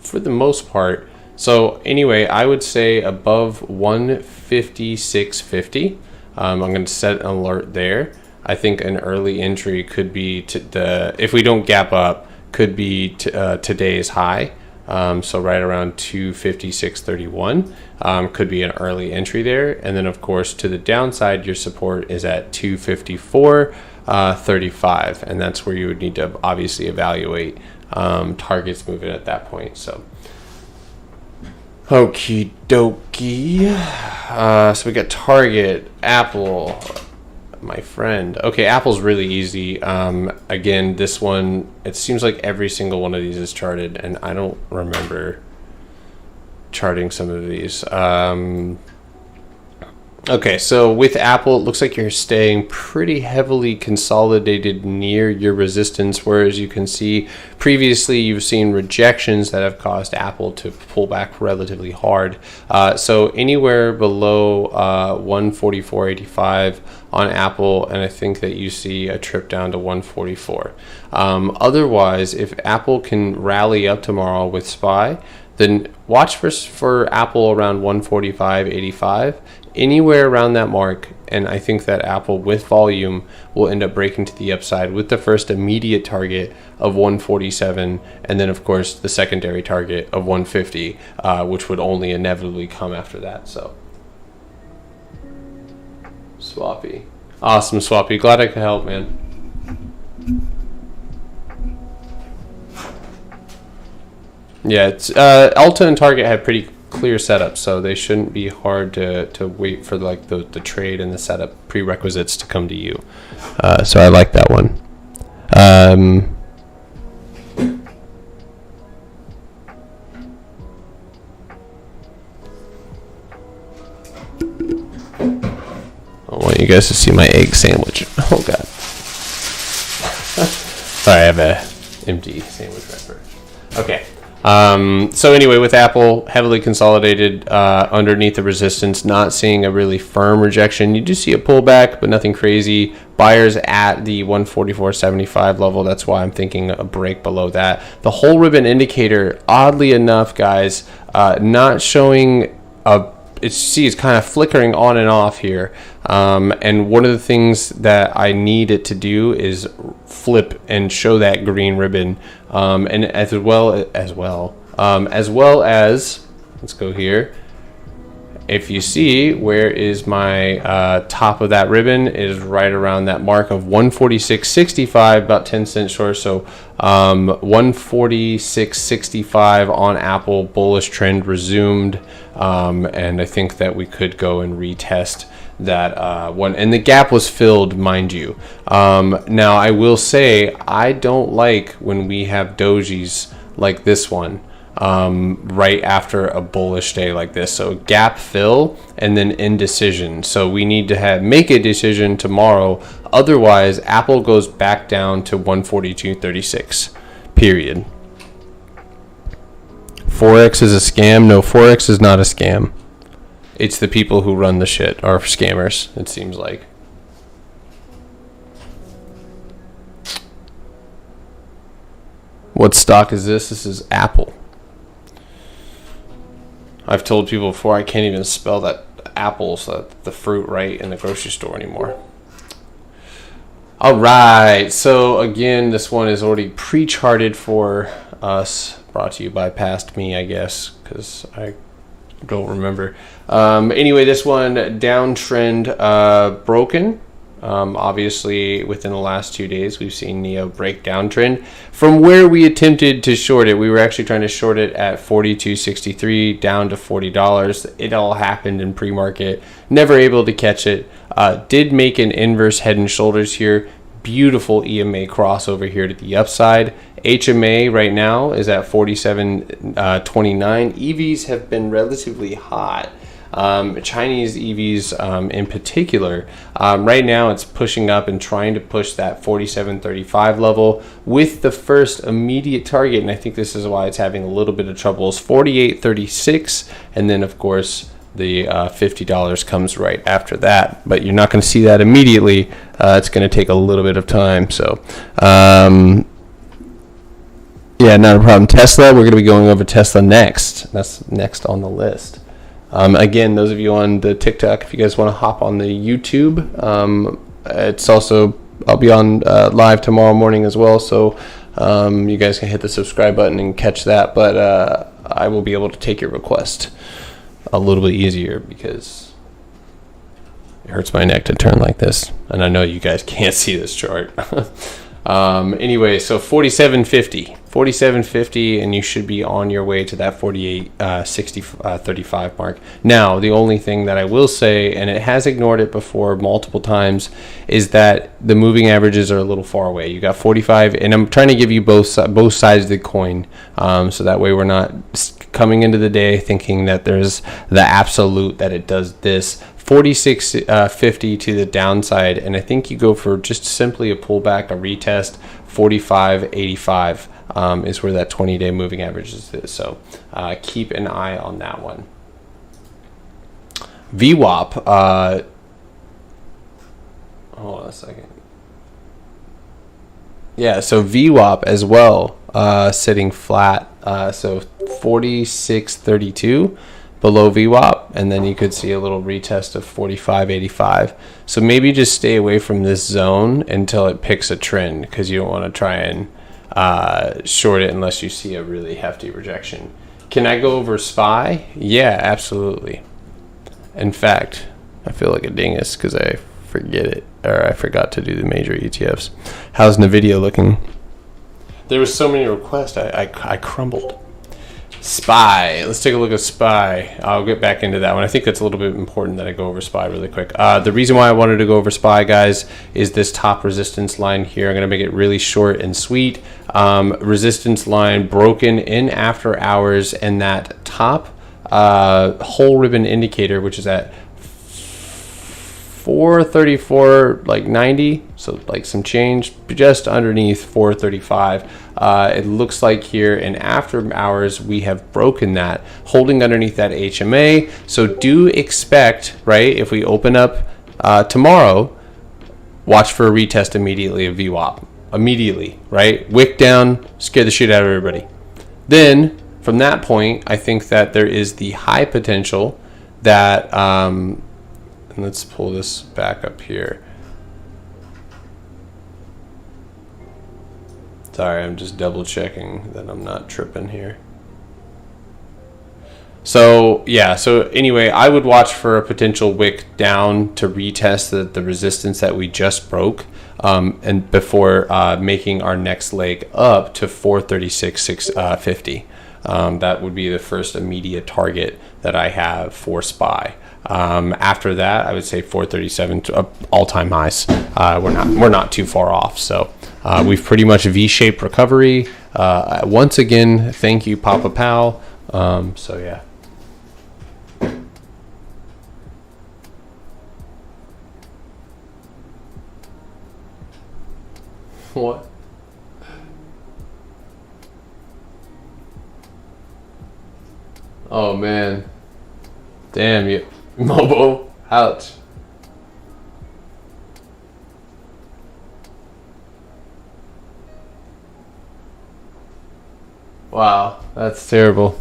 for the most part. So anyway, I would say above 156.50. I'm going to set an alert there. I think an early entry could be if we don't gap up, could be today's high. So right around 256.31 could be an early entry there. And then of course to the downside, your support is at 254.35, and that's where you would need to obviously evaluate targets moving at that point. So okie dokie. So we got Target, Apple, my friend. Okay, Apple's really easy. Again, this one, it seems like every single one of these is charted, and I don't remember charting some of these. Okay, so with Apple, it looks like you're staying pretty heavily consolidated near your resistance, whereas you can see previously you've seen rejections that have caused Apple to pull back relatively hard. So anywhere below 144.85 on Apple, and I think that you see a trip down to 144. Otherwise, if Apple can rally up tomorrow with SPY, then watch for Apple around 145.85, anywhere around that mark, and I think that Apple with volume will end up breaking to the upside with the first immediate target of 147, and then of course the secondary target of 150, which would only inevitably come after that. So Swappy, awesome Swappy, glad I could help, man. Yeah, it's Alta and Target have pretty clear setups, so they shouldn't be hard to wait for like the trade and the setup prerequisites to come to you. So I like that one. I want you guys to see my egg sandwich. Oh god. Sorry, I have a empty sandwich wrapper. Okay. So anyway, with Apple heavily consolidated underneath the resistance, not seeing a really firm rejection. You do see a pullback, but nothing crazy. Buyers at the 144.75 level. That's why I'm thinking a break below that. The whole ribbon indicator, oddly enough, guys, not showing it's kind of flickering on and off here. And one of the things that I need it to do is flip and show that green ribbon. And as well as, let's go here. If you see, where is my top of that ribbon is right around that mark of 146.65, about 10 cents short. So 146.65 on Apple, bullish trend resumed. And I think that we could go and retest that one. And the gap was filled, mind you. Now, I will say, I don't like when we have dojis like this one. Right after a bullish day like this. So gap fill and then indecision. So we need to make a decision tomorrow. Otherwise, Apple goes back down to 142.36. Period. Forex is a scam. No, Forex is not a scam. It's the people who run the shit are scammers, it seems like. What stock is this? This is Apple. I've told people before I can't even spell that apples, the fruit, right, in the grocery store anymore. All right. So again, this one is already pre-charted for us. Brought to you by Past Me, I guess, because I don't remember. Anyway, this one downtrend broken. Obviously, within the last 2 days, we've seen NIO break downtrend from where we attempted to short it. We were actually trying to short it at $42.63 down to $40. It all happened in pre-market. Never able to catch it. Did make an inverse head and shoulders here. Beautiful EMA crossover here to the upside. HMA right now is at 47.29. EVs have been relatively hot. Chinese EVs in particular. Right now it's pushing up and trying to push that 47.35 level with the first immediate target, and I think this is why it's having a little bit of trouble, is 48.36, and then of course the $50 comes right after that, but you're not going to see that immediately. It's going to take a little bit of time. So yeah, not a problem. Tesla, we're going to be going over Tesla next. That's next on the list. Again, those of you on the TikTok, if you guys want to hop on the YouTube, it's also, I'll be on live tomorrow morning as well, so you guys can hit the subscribe button and catch that, but I will be able to take your request a little bit easier because it hurts my neck to turn like this, and I know you guys can't see this chart. Anyway, so 47.50, and you should be on your way to that 48.35 mark. Now, the only thing that I will say, and it has ignored it before multiple times, is that the moving averages are a little far away. You got 45, and I'm trying to give you both sides of the coin, so that way we're not coming into the day thinking that there's the absolute that it does this. 46.50 to the downside, and I think you go for just simply a pullback, a retest. 45.85 is where that 20-day moving average is. So keep an eye on that one. VWAP. Hold on a second. Yeah, so VWAP as well, sitting flat. So 46.32. below VWAP, and then you could see a little retest of 45.85. So maybe just stay away from this zone until it picks a trend, because you don't want to try and short it unless you see a really hefty rejection. Can I go over SPY? Yeah, absolutely. In fact, I feel like a dingus because I forget it, or I forgot to do the major ETFs. How's NVIDIA looking? There was so many requests, I crumbled. SPY. Let's take a look at SPY. I'll get back into that one. I think that's a little bit important that I go over SPY really quick. The reason why I wanted to go over SPY, guys, is this top resistance line here. I'm going to make it really short and sweet. Resistance line broken in after hours, and that top whole ribbon indicator, which is at 434 like 90, so like some change just underneath 435. It looks like here in after hours we have broken that, holding underneath that HMA. So do expect, right, if we open up tomorrow, watch for a retest immediately of VWAP. Immediately, right? Wick down, scare the shit out of everybody. Then from that point, I think that there is the high potential that and let's pull this back up here. Sorry, I'm just double checking that I'm not tripping here. So yeah, so anyway, I would watch for a potential wick down to retest the resistance that we just broke, and before making our next leg up to 436.50. That would be the first immediate target that I have for SPY. After that, I would say 437 to all-time highs. We're not too far off. So we've pretty much V-shaped recovery. Once again, thank you, Papa Pal. So yeah. What? Oh man. Damn you. Mobo. Ouch. Wow, that's terrible.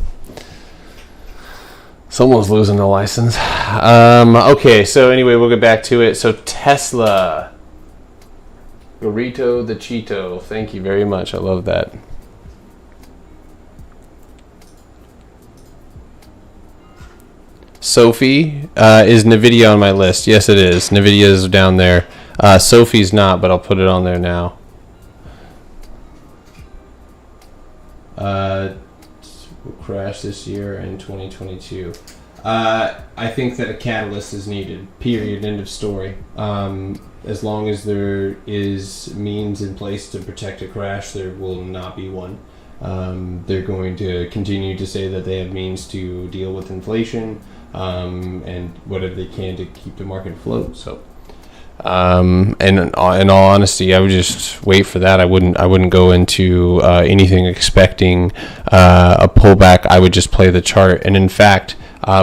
Someone's losing the license. Okay, so anyway, we'll get back to it. So Tesla. Burrito the Cheeto. Thank you very much. I love that. Sophie, is NVIDIA on my list? Yes, it is. NVIDIA is down there. Sophie's not, but I'll put it on there now. Crash this year in 2022. I think that a catalyst is needed. Period. End of story. As long as there is means in place to protect a crash, there will not be one. They're going to continue to say that they have means to deal with inflation and whatever they can to keep the market afloat. So, and in all honesty, I would just wait for that. I wouldn't go into anything expecting a pullback. I would just play the chart. And in fact,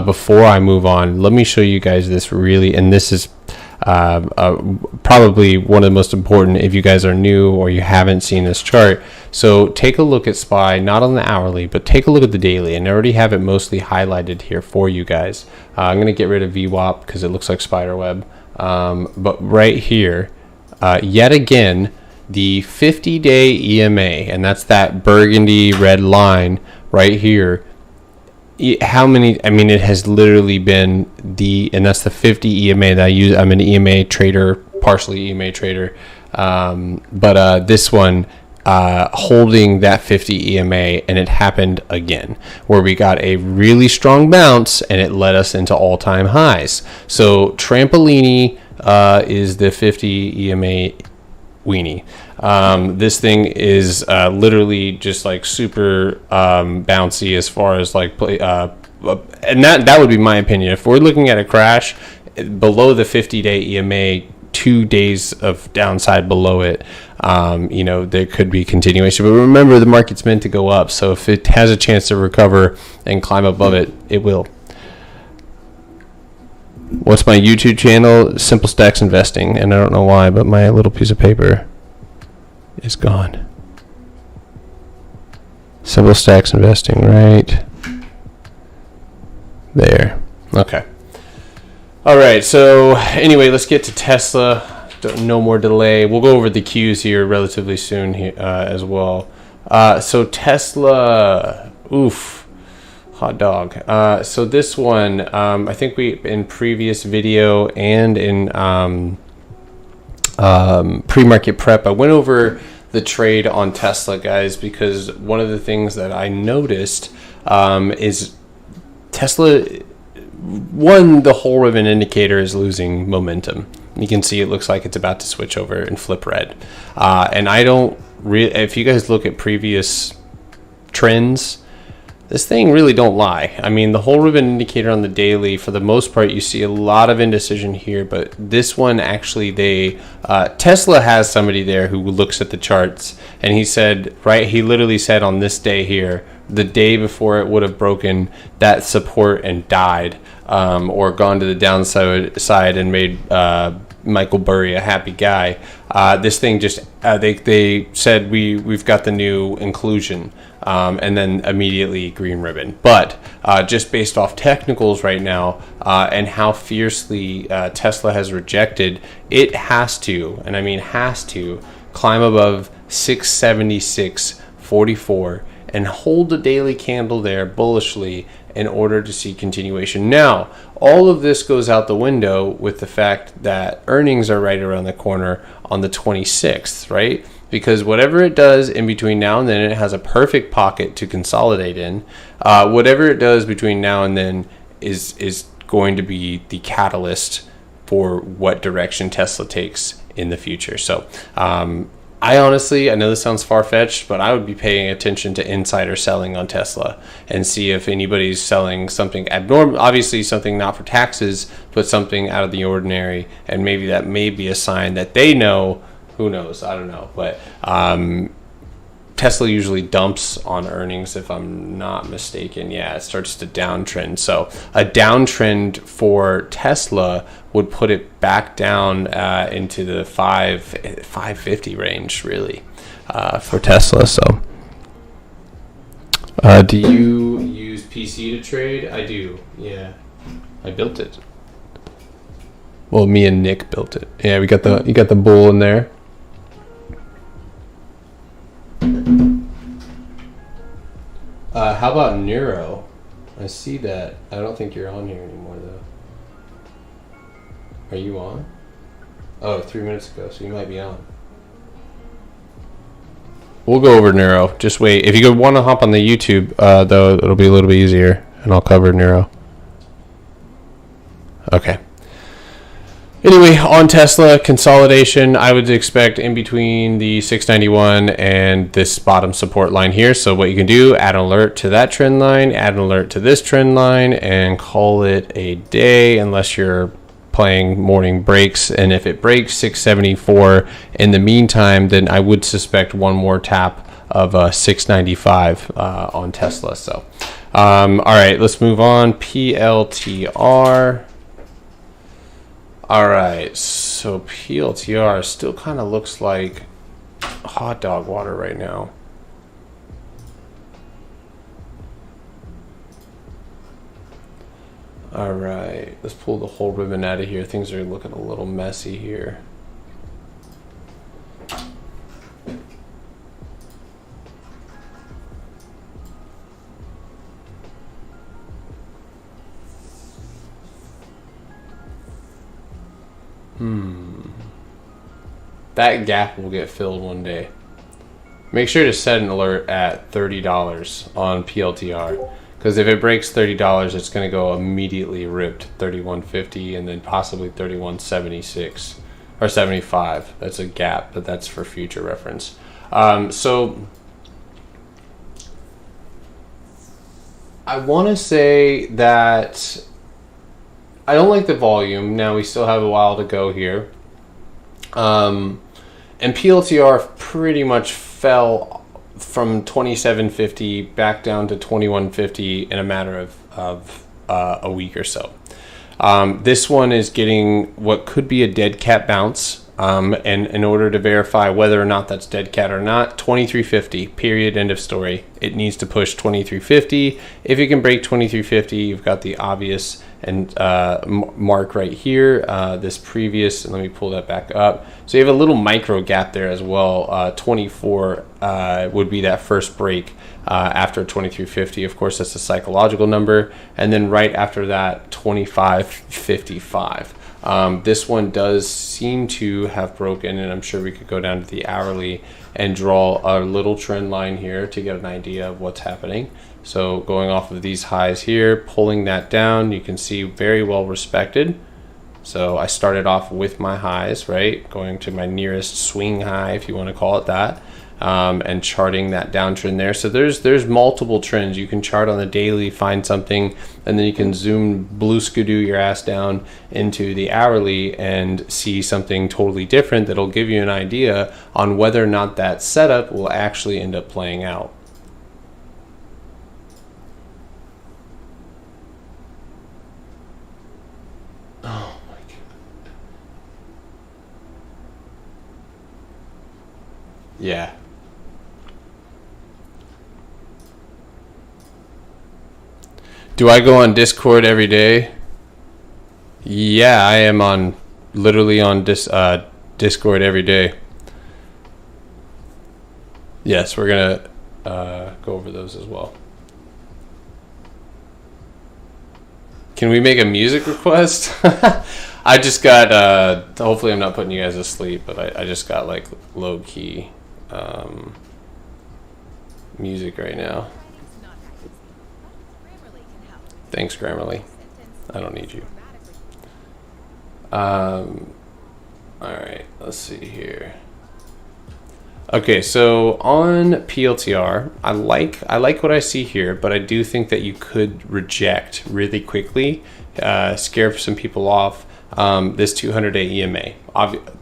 before I move on, let me show you guys this really, and this is probably one of the most important if you guys are new or you haven't seen this chart. So take a look at SPY, not on the hourly, but take a look at the daily, and I already have it mostly highlighted here for you guys. I'm going to get rid of VWAP because it looks like spiderweb. But right here, yet again, the 50-day EMA, and that's that burgundy red line right here. How many? I mean, it has literally been and that's the 50 EMA that I use. I'm an EMA trader, partially EMA trader, but this one holding that 50 EMA, and it happened again, where we got a really strong bounce, and it led us into all-time highs. So Trampolini is the 50 EMA weenie. This thing is literally just like super bouncy as far as like play, and that would be my opinion. If we're looking at a crash below the 50-day EMA, 2 days of downside below it, there could be continuation. But remember, the market's meant to go up, so if it has a chance to recover and climb above it, it will. What's my YouTube channel? Simple Stacks Investing, and I don't know why, but my little piece of paper is gone. Simple Stacks Investing, right there. Okay. All right. So anyway, let's get to Tesla. No more delay. We'll go over the Qs here relatively soon here as well. So Tesla, hot dog. So this one, I think we in previous video and in pre-market prep, I went over the trade on Tesla, guys, because one of the things that I noticed is Tesla, the whole ribbon indicator is losing momentum. You can see it looks like it's about to switch over and flip red. And I don't if you guys look at previous trends, this thing really don't lie. I mean, the whole ribbon indicator on the daily, for the most part, you see a lot of indecision here, but this one actually, Tesla has somebody there who looks at the charts, and he said, he literally said on this day here, the day before it would have broken that support and died, or gone to the downside and made Michael Burry a happy guy. This thing just, they said we've got the new inclusion. And then immediately green ribbon. But just based off technicals right now and how fiercely Tesla has rejected, it has to, and I mean has to, climb above 676.44 and hold a daily candle there bullishly in order to see continuation. Now, all of this goes out the window with the fact that earnings are right around the corner on the 26th, right? Because whatever it does in between now and then, it has a perfect pocket to consolidate in. Whatever it does between now and then is going to be the catalyst for what direction Tesla takes in the future. So I honestly, I know this sounds far-fetched, but I would be paying attention to insider selling on Tesla and see if anybody's selling something abnormal, obviously something not for taxes, but something out of the ordinary, and maybe that may be a sign that they know. Who knows? I don't know. But Tesla usually dumps on earnings, if I'm not mistaken. Yeah, it starts to downtrend. So a downtrend for Tesla would put it back down into the 550 range, really, for Tesla. So do you use PC to trade? I do. Yeah, I built it. Well, me and Nick built it. Yeah, you got the bull in there. How about Neuro? I see that. I don't think you're on here anymore, though. Are you on? Oh, 3 minutes ago, so you might be on. We'll go over neuro. Just wait. If you want to hop on the YouTube, though, it'll be a little bit easier, and I'll cover neuro. Okay. Anyway, on Tesla consolidation, I would expect in between the 691 and this bottom support line here. So what you can do, add an alert to that trend line, add an alert to this trend line, and call it a day unless you're playing morning breaks. And if it breaks 674 in the meantime, then I would suspect one more tap of 695 on Tesla. So, all right, let's move on. PLTR. All right, so PLTR still kind of looks like hot dog water right now. All right, let's pull the whole ribbon out of here. Things are looking a little messy here. That gap will get filled one day. Make sure to set an alert at $30 on PLTR, because if it breaks $30, it's going to go immediately ripped 31.50 and then possibly 31.76 or 75. That's a gap, but that's for future reference. So I want to say that I don't like the volume. Now we still have a while to go here. And PLTR pretty much fell from 27.50 back down to 21.50 in a matter of a week or so. This one is getting what could be a dead cat bounce. And in order to verify whether or not that's dead cat or not, 23.50, period, end of story. It needs to push 23.50. If it can break 23.50, you've got the obvious and mark right here, this previous, and let me pull that back up. So you have a little micro gap there as well. 24 would be that first break after 23.50. Of course, that's a psychological number. And then right after that, 25.55. This one does seem to have broken, and I'm sure we could go down to the hourly and draw a little trend line here to get an idea of what's happening. So going off of these highs here, pulling that down, you can see very well respected. So I started off with my highs, right? Going to my nearest swing high, if you want to call it that, and charting that downtrend there. So there's multiple trends. You can chart on the daily, find something, and then you can zoom blue skidoo your ass down into the hourly and see something totally different that'll give you an idea on whether or not that setup will actually end up playing out. Oh my God. Yeah. Do I go on Discord every day? Yeah, I am on literally on Discord every day. Yes, we're gonna go over those as well. Can we make a music request? I just got, hopefully I'm not putting you guys to sleep, but I just got like low key music right now. Thanks, Grammarly. I don't need you. All right, let's see here. Okay, so on PLTR, I like what I see here, but I do think that you could reject really quickly, scare some people off. This 200-day EMA,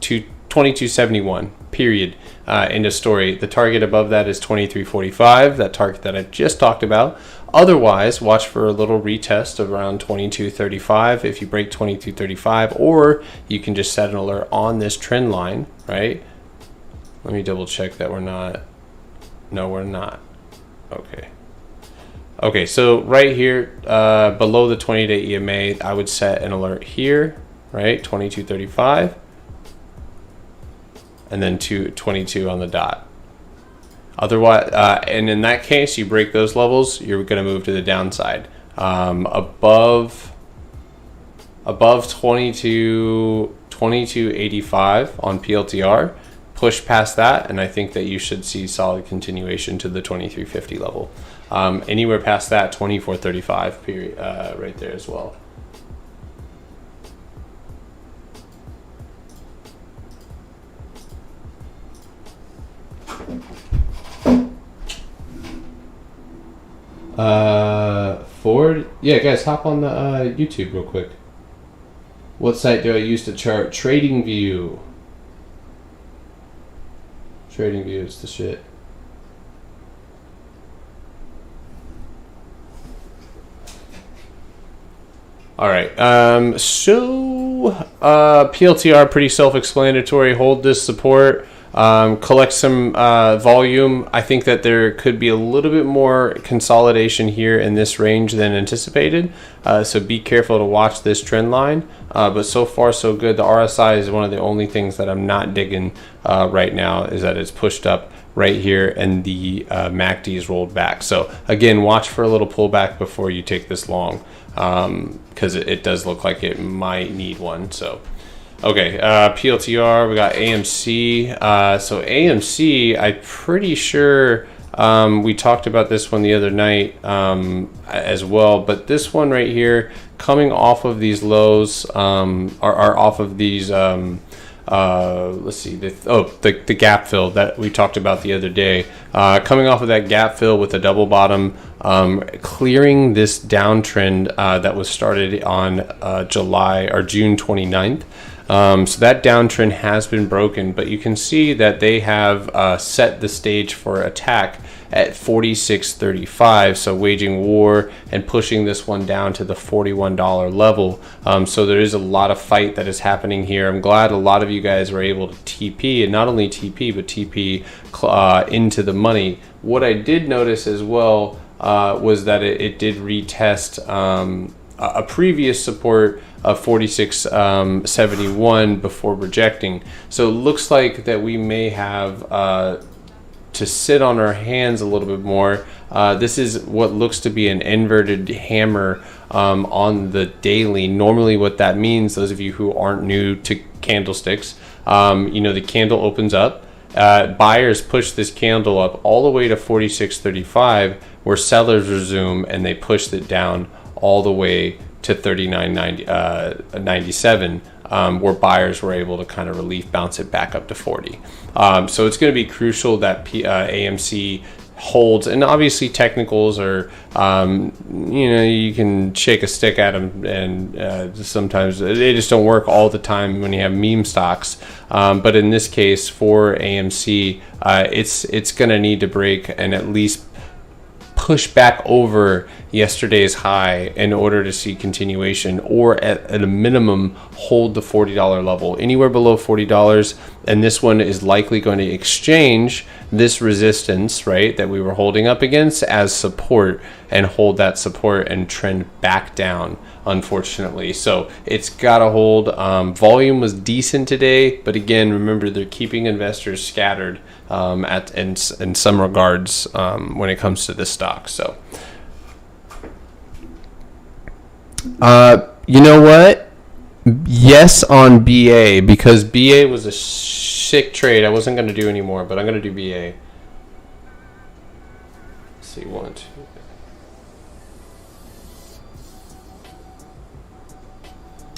2271, period, end of story. The target above that is 2345, that target that I just talked about. Otherwise, watch for a little retest of around 2235 if you break 2235, or you can just set an alert on this trend line, right? Let me double check that we're not. No, we're not. Okay. Okay, so right here, below the 20-day EMA, I would set an alert here, right? 2235. And then 22 on the dot. Otherwise, and in that case, you break those levels, you're going to move to the downside. Above 22.25 2285 on PLTR. Push past that, and I think that you should see solid continuation to the 2350 level. Anywhere past that, 2435 period, right there as well. Ford, yeah, guys, hop on the YouTube real quick. What site do I use to chart? TradingView. TradingView is the shit. All right. So PLTR pretty self-explanatory. Hold this support. Collect some volume. I think that there could be a little bit more consolidation here in this range than anticipated. So be careful to watch this trend line. But so far so good. The RSI is one of the only things that I'm not digging right now, is that it's pushed up right here and the MACD is rolled back. So again, watch for a little pullback before you take this long, because it does look like it might need one. So okay, PLTR, we got AMC. So AMC, I'm pretty sure we talked about this one the other night as well, but this one right here, coming off of these lows, are off of these, let's see, the gap fill that we talked about the other day. Coming off of that gap fill with a double bottom, clearing this downtrend that was started on June 29th. So that downtrend has been broken, but you can see that they have set the stage for attack at 46.35, so waging war and pushing this one down to the $41 level. So there is a lot of fight that is happening here. I'm glad a lot of you guys were able to TP, and not only TP, but TP into the money. What I did notice as well was that it did retest a previous support of 46.71 before rejecting. So it looks like that we may have to sit on our hands a little bit more. This is what looks to be an inverted hammer on the daily. Normally what that means, those of you who aren't new to candlesticks, the candle opens up, buyers push this candle up all the way to 46.35, where sellers resume and they push it down all the way to 39.97, where buyers were able to kind of relief bounce it back up to 40. So it's going to be crucial that AMC holds, and obviously technicals are, you can shake a stick at them, and sometimes they just don't work all the time when you have meme stocks. But in this case, for AMC, it's going to need to break and at least push back over yesterday's high in order to see continuation, or at a minimum hold the $40 level. Anywhere below $40, and this one is likely going to exchange this resistance, right, that we were holding up against as support, and hold that support and trend back down, unfortunately. So it's got to hold. Volume was decent today, but again, remember, they're keeping investors scattered in some regards when it comes to this stock. So you know what? Yes on BA, because BA was a sick trade. I wasn't going to do anymore, but I'm going to do BA. Let's see, 1, 2.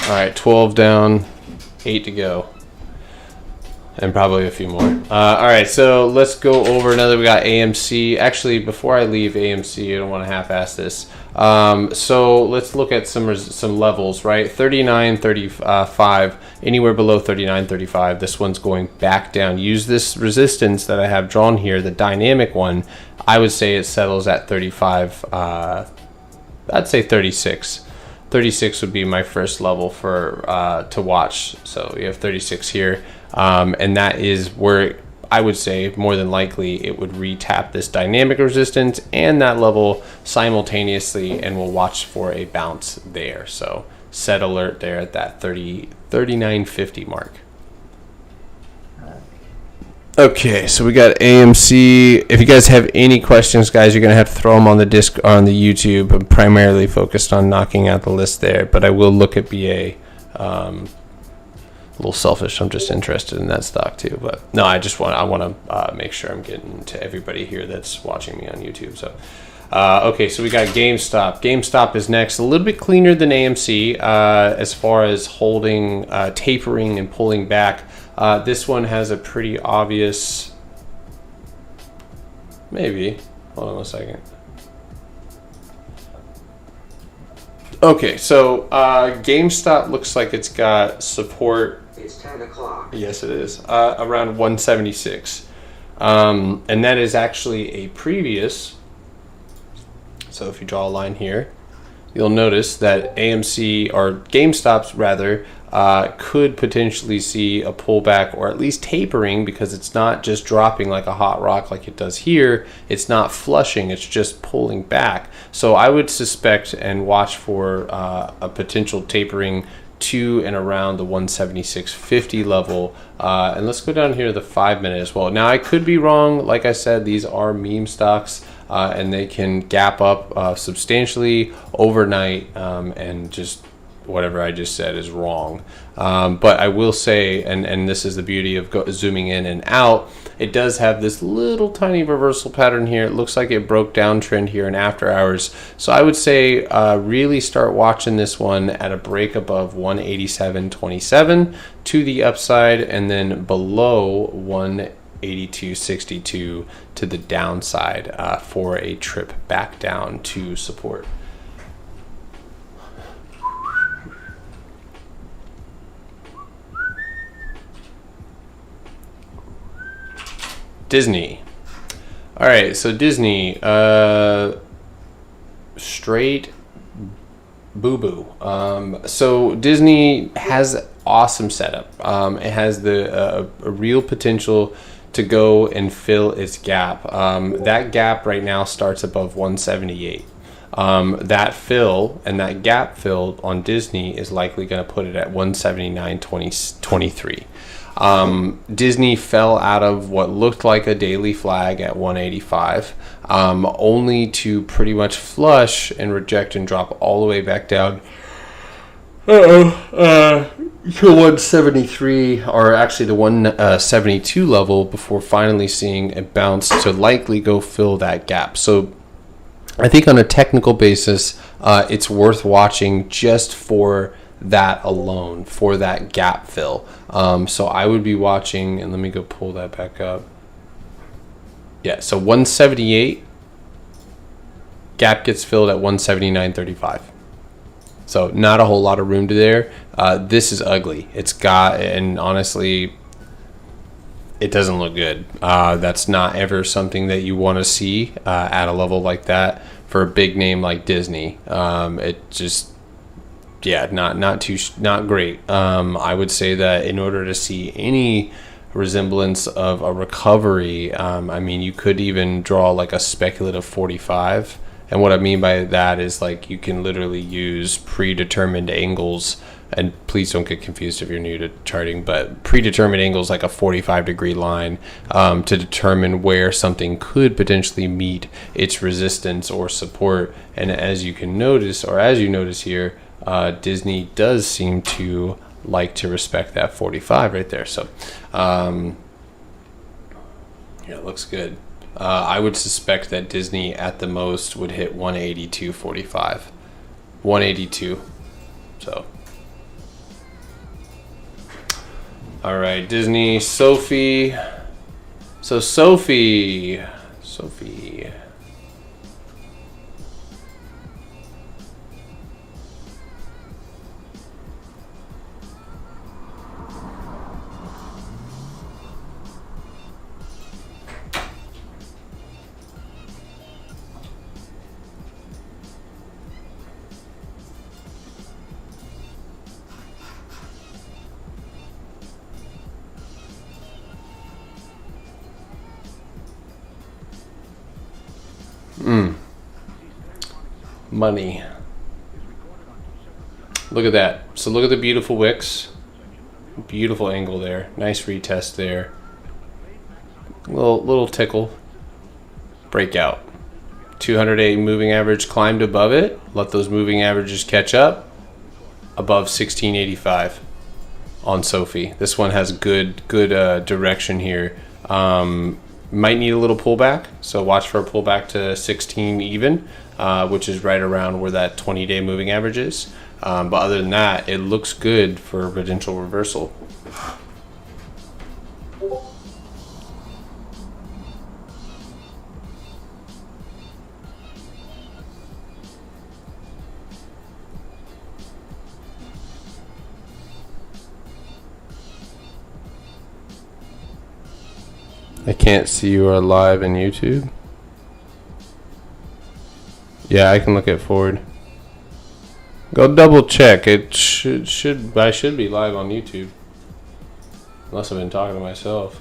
All right, 12 down, 8 to go. And probably a few more. All right, so let's go over another. We got AMC. Actually, before I leave AMC, I don't want to half-ass this. So let's look at some levels, right? 39.35, anywhere below 39.35. This one's going back down. Use this resistance that I have drawn here, the dynamic one. I would say it settles at 35. I'd say 36. 36 would be my first level for to watch. So you have 36 here. And that is where I would say more than likely it would retap this dynamic resistance and that level simultaneously, and we'll watch for a bounce there. So set alert there at that 39.50 mark. Okay, so we got AMC. If you guys have any questions, guys, you're gonna have to throw them on the disc or on the YouTube. I'm primarily focused on knocking out the list there, but I will look at BA little selfish. I'm just interested in that stock too. But no, I want to make sure I'm getting to everybody here that's watching me on YouTube. So, okay, so we got GameStop. GameStop is next. A little bit cleaner than AMC as far as holding, tapering, and pulling back. This one has a pretty obvious. Maybe. Hold on a second. Okay, so GameStop looks like it's got support. It's 10 o'clock. Yes, it is. Around 176. And that is actually a previous. So if you draw a line here, you'll notice that AMC, or GameStop's rather, could potentially see a pullback or at least tapering, because it's not just dropping like a hot rock like it does here. It's not flushing, it's just pulling back. So I would suspect and watch for a potential tapering to and around the 176.50 level. And let's go down here to the 5-minute as well. Now I could be wrong. Like I said, these are meme stocks, and they can gap up substantially overnight, and just whatever I just said is wrong. But I will say, and this is the beauty of zooming in and out, it does have this little tiny reversal pattern here. It looks like it broke downtrend here in after hours. So I would say really start watching this one at a break above 187.27 to the upside, and then below 182.62 to the downside for a trip back down to support. Disney. All right, so Disney, straight boo-boo. So Disney has awesome setup. It has a real potential to go and fill its gap. That gap right now starts above 178. That fill and that gap fill on Disney is likely going to put it at 179.23. Disney fell out of what looked like a daily flag at 185, only to pretty much flush and reject and drop all the way back down to 173, or actually the 172 level, before finally seeing a bounce to likely go fill that gap. So I think on a technical basis, it's worth watching just for that alone, for that gap fill. So I would be watching, and let me go pull that back up. Yeah, so 178, gap gets filled at 179.35. So not a whole lot of room to there. This is ugly. It's got, and honestly, it doesn't look good. That's not ever something that you want to see at a level like that for a big name like Disney. It just, yeah, not great. I would say that in order to see any resemblance of a recovery, I mean, you could even draw like a speculative 45. And what I mean by that is, like, you can literally use predetermined angles, and please don't get confused if you're new to charting, but predetermined angles like a 45-degree line to determine where something could potentially meet its resistance or support. And as you can notice, or as you notice here, Disney does seem to like to respect that 45 right there. So yeah, it looks good. I would suspect that Disney at the most would hit 182.45, 182. So all right, Disney, Sophie. So Sophie. Money. Look at that. So look at the beautiful wicks. Beautiful angle there. Nice retest there. Little tickle. Breakout. 208 moving average climbed above it. Let those moving averages catch up. Above 1685. on Sophie. This one has good direction here. Might need a little pullback, so watch for a pullback to 16 even, which is right around where that 20-day moving average is. But other than that, it looks good for a potential reversal. I can't see you are live in YouTube. Yeah, I can look at forward. Go double check. It I should be live on YouTube. Unless I've been talking to myself.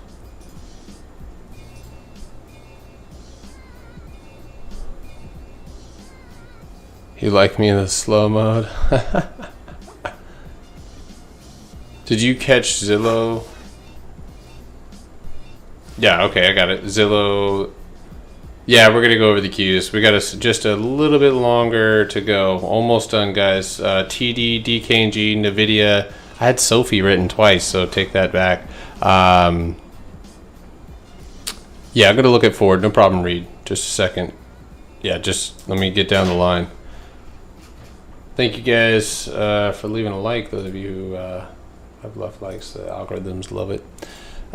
You like me in the slow mode? Did you catch Zillow? Yeah, okay, I got it. Zillow. Yeah, we're gonna go over the cues. We got just a little bit longer to go. Almost done, guys. TD, DKNG, NVIDIA. I had Sophie written twice, so take that back. Yeah, I'm gonna look at forward. No problem, Reed. Just a second. Yeah, just let me get down the line. Thank you guys for leaving a like. Those of you who have left likes, the algorithms love it.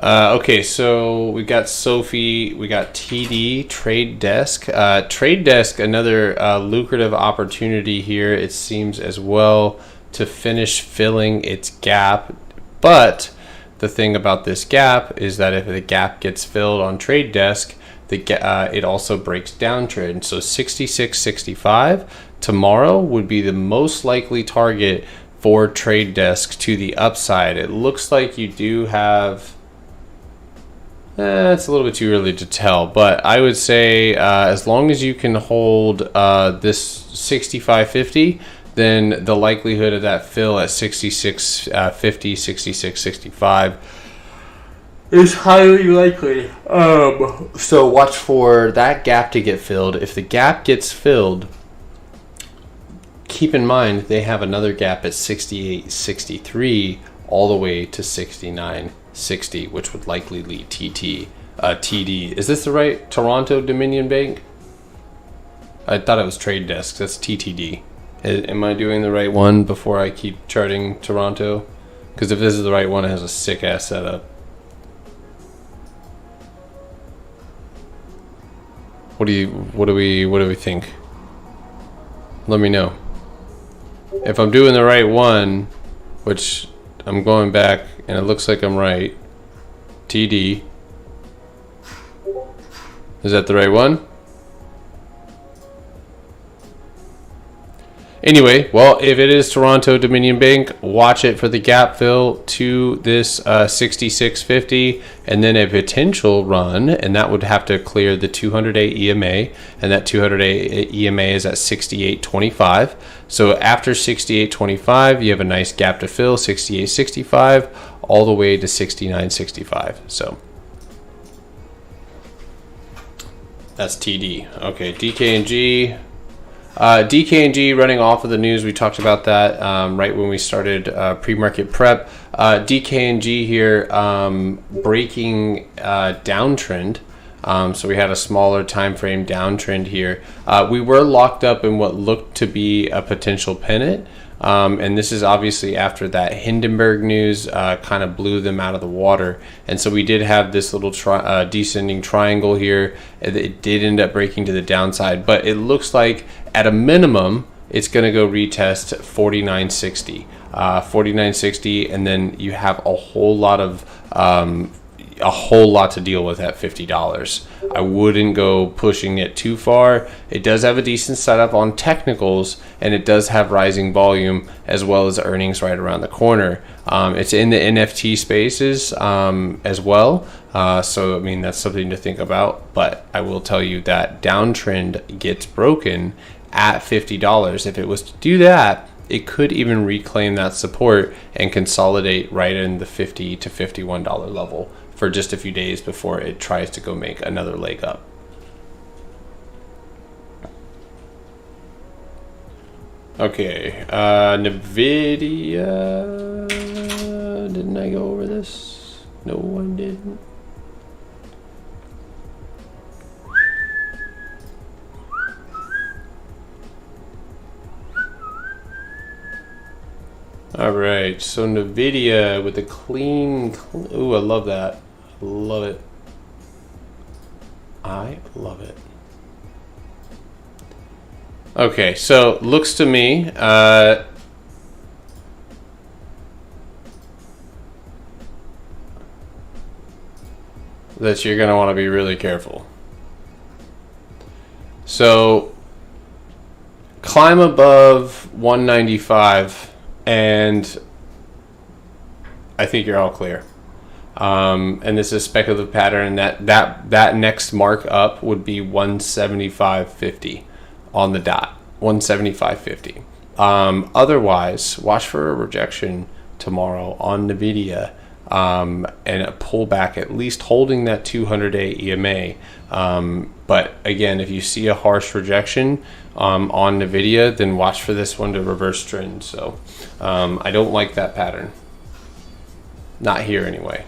Okay, so we got Sophie, we got TD, Trade Desk. Trade Desk, another lucrative opportunity here, it seems, as well, to finish filling its gap. But the thing about this gap is that if the gap gets filled on Trade Desk, it also breaks downtrend. So 66.65 tomorrow would be the most likely target for Trade Desk to the upside. It looks like you do have... it's a little bit too early to tell, but I would say as long as you can hold this 65.50, then the likelihood of that fill at 66.50, 66.65 is highly likely. So watch for that gap to get filled. If the gap gets filled, keep in mind they have another gap at 68.63 all the way to 69.60, which would likely lead TD. Is this the right Toronto Dominion Bank? I thought it was Trade Desk. That's TTD. Am I doing the right one before I keep charting Toronto? Because if this is the right one, it has a sick ass setup. What do we think? Let me know. If I'm doing the right one, which I'm going back and it looks like I'm right. TD. Is that the right one? Anyway, well, if it is Toronto Dominion Bank, watch it for the gap fill to this 66.50 and then a potential run, and that would have to clear the 200-day EMA, and that 200-day EMA is at 68.25. So after 68.25, you have a nice gap to fill, 68.65 all the way to 69.65. So that's TD. Okay, DKNG. DKNG running off of the news. We talked about that right when we started pre-market prep. DKNG here breaking downtrend. So we had a smaller time frame downtrend here. We were locked up in what looked to be a potential pennant. And this is obviously after that Hindenburg news kind of blew them out of the water. And so we did have this little descending triangle here. It did end up breaking to the downside, but it looks like at a minimum, it's going to go retest 49.60. 49.60, and then you have a whole lot to deal with at $50. I wouldn't go pushing it too far. It does have a decent setup on technicals, and it does have rising volume as well as earnings right around the corner. It's in the NFT spaces as well. So, I mean, that's something to think about. But I will tell you that downtrend gets broken at $50. If it was to do that, it could even reclaim that support and consolidate right in the $50 to $51 level for just a few days before it tries to go make another leg up. Okay, NVIDIA. Didn't I go over this? No, I didn't. All right, so NVIDIA with a clean, ooh, I love that. I love it. I love it. Okay, so looks to me, that you're going to want to be really careful. So climb above 195 and I think you're all clear. And this is a speculative pattern. That next mark up would be 175.50 on the dot. 175.50. Otherwise, watch for a rejection tomorrow on NVIDIA and a pullback, at least holding that 200-day EMA. But again, if you see a harsh rejection on NVIDIA, then watch for this one to reverse trend. So I don't like that pattern. Not here anyway.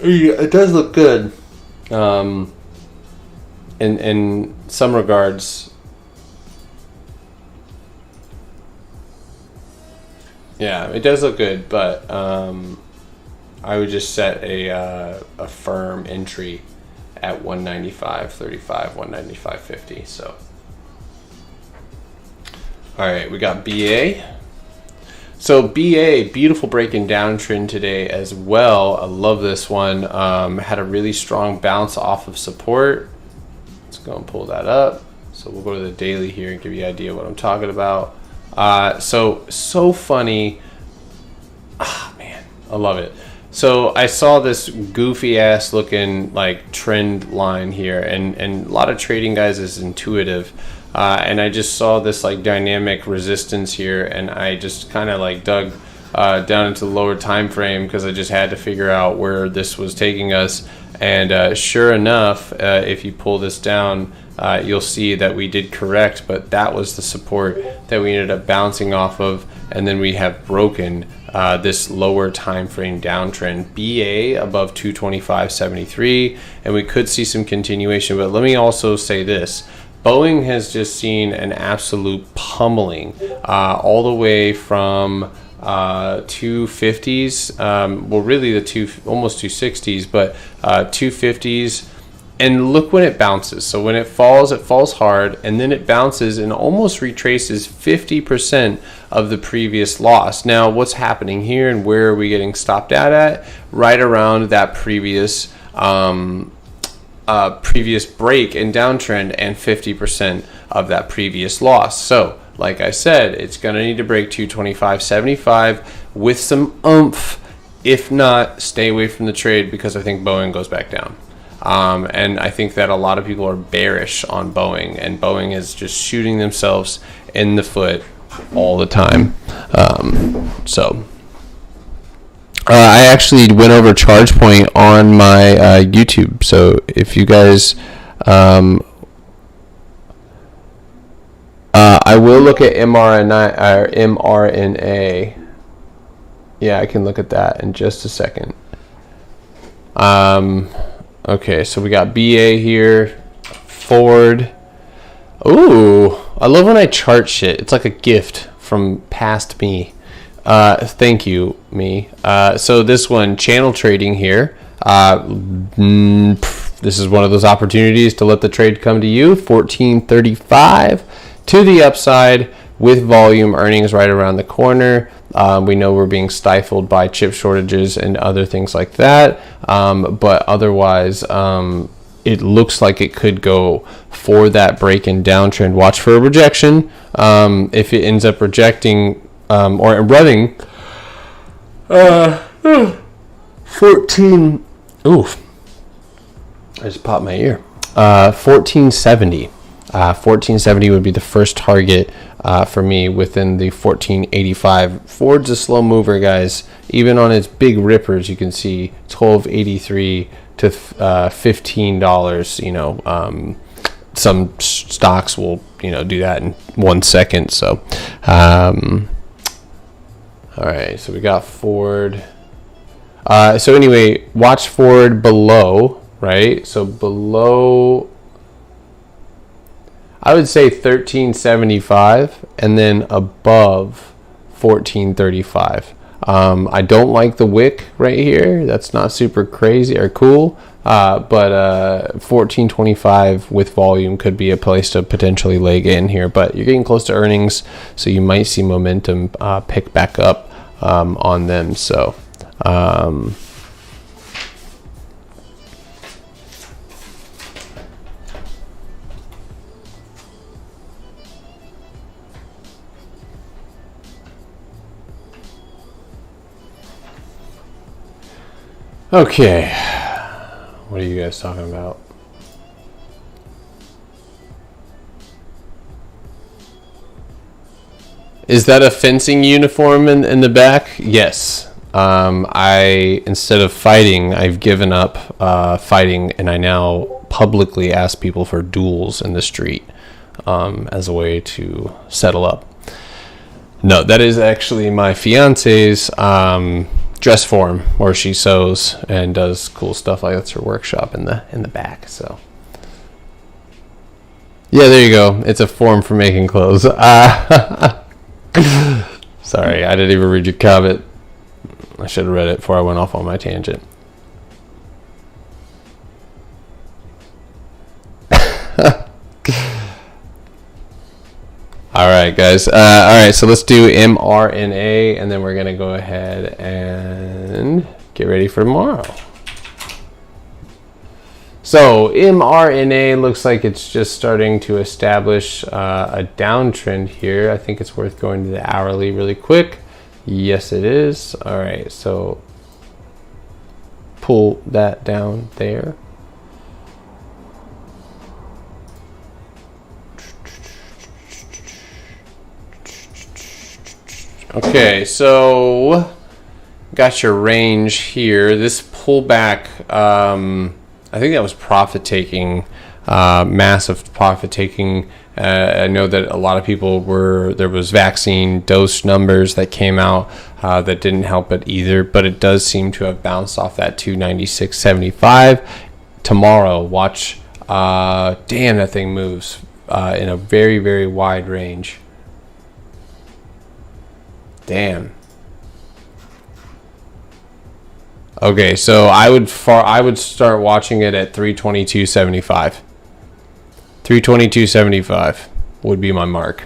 It does look good. In some regards, yeah, it does look good, but I would just set a firm entry at 195.35, 195.50. So, all right, we got BA. So BA, beautiful breaking downtrend today as well. I love this one. Had a really strong bounce off of support. Let's go and pull that up. So we'll go to the daily here and give you an idea what I'm talking about. So funny. Ah, man, I love it. So I saw this goofy ass looking like trend line here, and a lot of trading guys is intuitive. And I just saw this like dynamic resistance here, and I just kind of like dug down into the lower time frame because I just had to figure out where this was taking us. And sure enough, if you pull this down, you'll see that we did correct, but that was the support that we ended up bouncing off of, and then we have broken this lower time frame downtrend. BA above 225.73, and we could see some continuation. But let me also say this. Boeing has just seen an absolute pummeling all the way from 250s, well really almost 260s, but 250s, and look when it bounces. So when it falls hard, and then it bounces and almost retraces 50% of the previous loss. Now what's happening here, and where are we getting stopped at? Right around that previous break and downtrend, and 50% of that previous loss. So like I said, it's going to need to break 225.75 with some oomph. If not, stay away from the trade, because I think Boeing goes back down. And I think that a lot of people are bearish on Boeing, and Boeing is just shooting themselves in the foot all the time. I actually went over charge point on my YouTube. So if you guys, I will look at mRNA. Yeah, I can look at that in just a second. Okay, so we got BA here, Ford. Ooh, I love when I chart shit. It's like a gift from past me. Thank you, me. So this one, channel trading here. This is one of those opportunities to let the trade come to you. 14.35 to the upside with volume, earnings right around the corner. We know we're being stifled by chip shortages and other things like that. But otherwise, it looks like it could go for that break and downtrend. Watch for a rejection. If it ends up rejecting or running 14. Oof! I just popped my ear. 1470. 1470 would be the first target for me within the 1485. Ford's a slow mover, guys. Even on its big rippers, you can see 1283 to $15. some stocks will, do that in 1 second. So, all right. So we got Ford. So anyway, watch Ford below, right? So below, I would say 1375, and then above 1435. I don't like the wick right here. That's not super crazy or cool. But 1425 with volume could be a place to potentially leg in here. But you're getting close to earnings, so you might see momentum pick back up on them. So. Okay, what are you guys talking about? Is that a fencing uniform in the back? Yes. Instead of fighting, I've given up fighting, and I now publicly ask people for duels in the street as a way to settle up. No, that is actually my fiance's dress form, where she sews and does cool stuff. Like that's her workshop in the back. So yeah, there you go. It's a form for making clothes. Sorry, I didn't even read your comment. I should have read it before I went off on my tangent. All right, guys. All right, so let's do mRNA, and then we're going to go ahead and get ready for tomorrow. So mRNA looks like it's just starting to establish a downtrend here. I think it's worth going to the hourly really quick. Yes, it is. All right, so pull that down there. Okay, so got your range here. This pullback, I think that was profit taking, massive profit taking. I know that a lot of people there was vaccine dose numbers that came out that didn't help it either, but it does seem to have bounced off that 296.75. Tomorrow, watch, damn, that thing moves in a very, very wide range. Damn. Okay, so I would start watching it at 322.75. 322.75 would be my mark.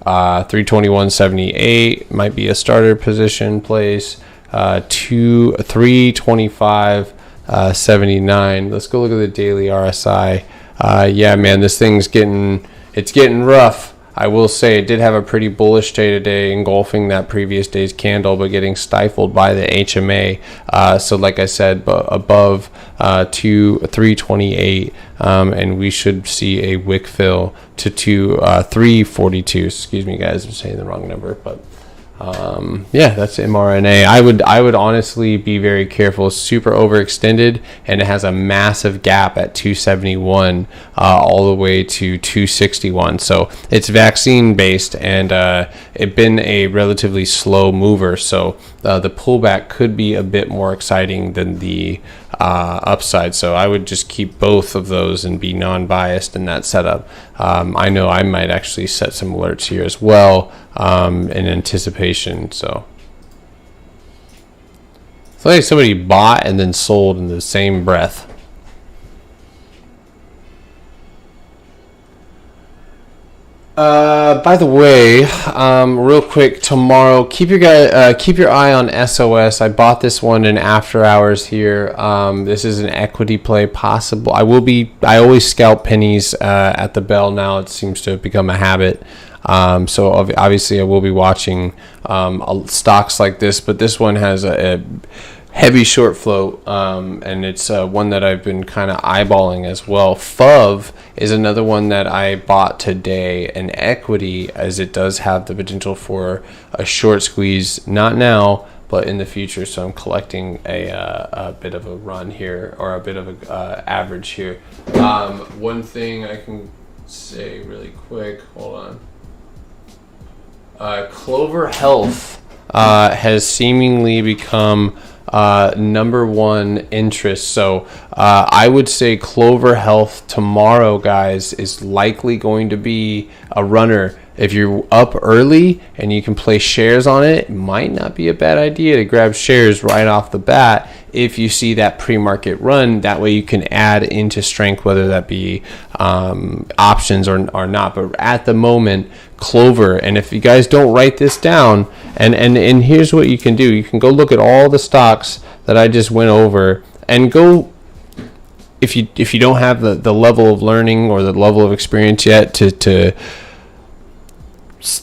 321.78 might be a starter position place. 325.79. Let's go look at the daily RSI. Yeah, man, this thing's getting rough. I will say it did have a pretty bullish day today, engulfing that previous day's candle, but getting stifled by the HMA. So like I said, above 328, and we should see a wick fill to 342. Excuse me, guys, I'm saying the wrong number, but yeah, that's mRNA. I would honestly be very careful. It's super overextended, and it has a massive gap at 271 all the way to 261. So it's vaccine based, and it's been a relatively slow mover. So the pullback could be a bit more exciting than the upside. So I would just keep both of those and be non-biased in that setup. I know I might actually set some alerts here as well in anticipation. So it's like somebody bought and then sold in the same breath. By the way, real quick, tomorrow, keep your eye on SOS. I bought this one in after hours here. This is an equity play possible. I always scalp pennies at the bell now. It seems to have become a habit. So obviously I will be watching stocks like this, but this one has a heavy short float, and it's one that I've been kind of eyeballing as well. FUV is another one that I bought today, an equity, as it does have the potential for a short squeeze, not now, but in the future. So I'm collecting a bit of a run here, or a bit of a average here. One thing I can say really quick. Hold on. Clover Health has seemingly become number one interest. So I would say Clover Health tomorrow, guys, is likely going to be a runner. If you're up early and you can play shares on it, it might not be a bad idea to grab shares right off the bat if you see that pre-market run. That way you can add into strength, whether that be options or not. But at the moment, Clover, and if you guys don't write this down, and here's what you can do. You can go look at all the stocks that I just went over and go, if you don't have the level of learning or the level of experience yet to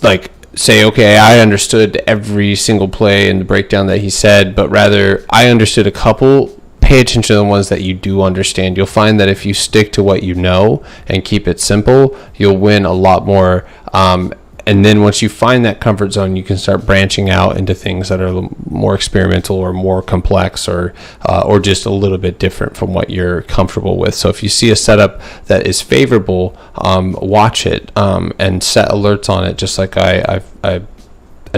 like say, okay, I understood every single play and the breakdown that he said, but rather I understood a couple. Pay attention to the ones that you do understand. You'll find that if you stick to what you know and keep it simple, you'll win a lot more. And then once you find that comfort zone, you can start branching out into things that are more experimental or more complex or just a little bit different from what you're comfortable with. So if you see a setup that is favorable, watch it and set alerts on it, just like I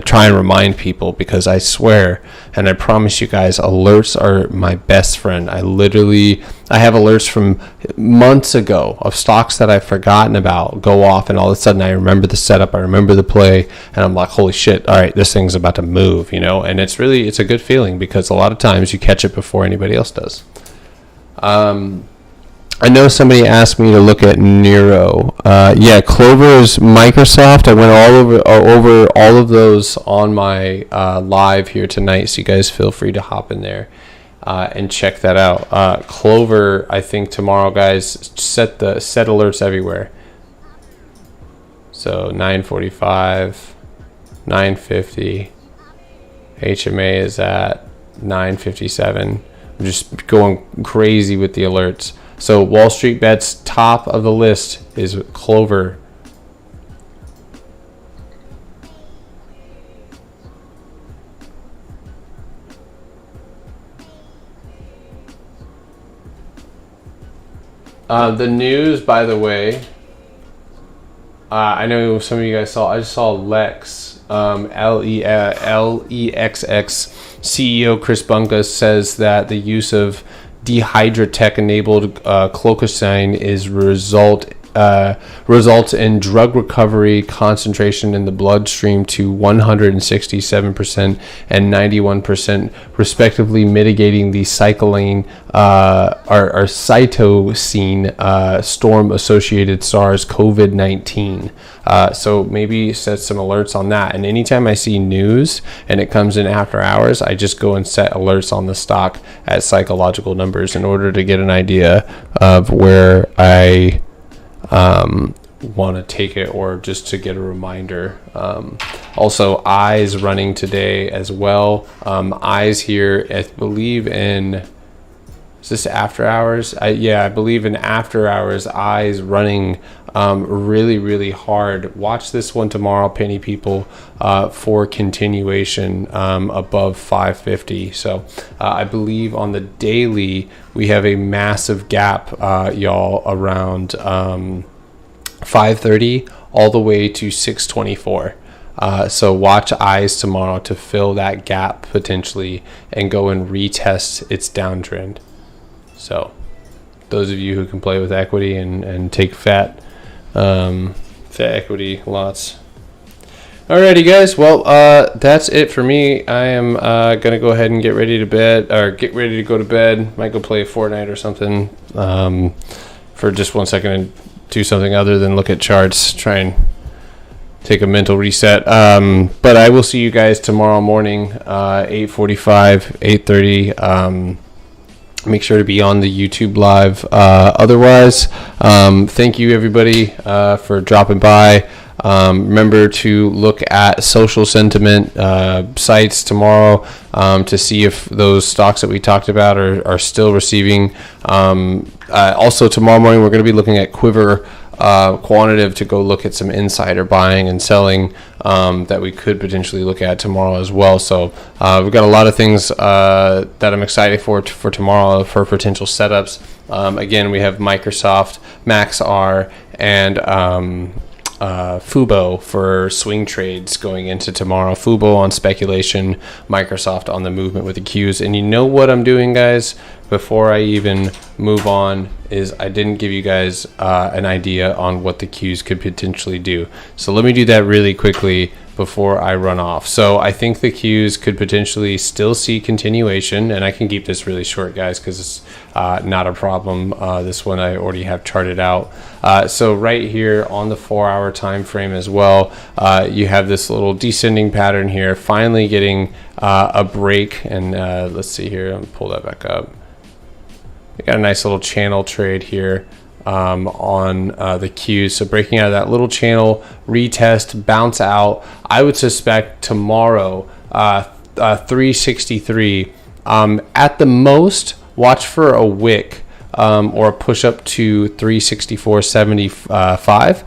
try and remind people, because I swear and I promise you guys, alerts are my best friend. I have alerts from months ago of stocks that I've forgotten about go off, and all of a sudden I remember the setup, I remember the play, and I'm like, holy shit, all right, this thing's about to move, and it's a good feeling, because a lot of times you catch it before anybody else does. I know somebody asked me to look at NIO. Yeah, Clover is Microsoft. I went over all of those on my live here tonight, so you guys feel free to hop in there and check that out. Clover, I think tomorrow, guys, set alerts everywhere. So 9:45, 9:50. HMA is at 9:57. I'm just going crazy with the alerts. So Wall Street Bets, top of the list is Clover. The news, by the way, I know some of you guys saw. I just saw Lex, LEXX CEO Chris Bunga says that the use of dihydratech-enabled clocosine is results in drug recovery concentration in the bloodstream to 167% and 91%, respectively, mitigating the cytosine storm-associated SARS-CoV-19. So maybe set some alerts on that. And anytime I see news and it comes in after hours, I just go and set alerts on the stock at psychological numbers in order to get an idea of where I want to take it, or just to get a reminder. Also, eyes running today as well. Eyes here, I believe in, is this after hours? I believe in after hours, eyes running really hard. Watch this one tomorrow, penny people, for continuation above 550. So I believe on the daily we have a massive gap, y'all, around 530 all the way to 624. So watch eyes tomorrow to fill that gap potentially and go and retest its downtrend. So those of you who can play with equity and take fat equity lots. Alrighty, guys. Well, that's it for me. I am gonna go ahead and get ready to go to bed. Might go play Fortnite or something for just 1 second and do something other than look at charts. Try and take a mental reset. But I will see you guys tomorrow morning, 8:45, 8:30. Make sure to be on the YouTube live. Otherwise, thank you everybody for dropping by. Remember to look at social sentiment sites tomorrow to see if those stocks that we talked about are still receiving. Also tomorrow morning we're going to be looking at Quiver quantitative to go look at some insider buying and selling that we could potentially look at tomorrow as well. So we've got a lot of things that I'm excited for tomorrow for potential setups. Again, we have Microsoft, MaxR, and Fubo for swing trades going into tomorrow. Fubo on speculation, Microsoft on the movement with the Qs. And you know what I'm doing, guys? Before I even move on, is I didn't give you guys an idea on what the Qs could potentially do. So let me do that really quickly before I run off. So I think the Qs could potentially still see continuation, and I can keep this really short, guys, because it's not a problem. This one I already have charted out. So right here on the 4-hour time frame as well, you have this little descending pattern here, finally getting a break. And let's see here, I'll pull that back up. We got a nice little channel trade here on the Qs. So breaking out of that little channel, retest, bounce out. I would suspect tomorrow 363. At the most, watch for a wick or a push up to 364.75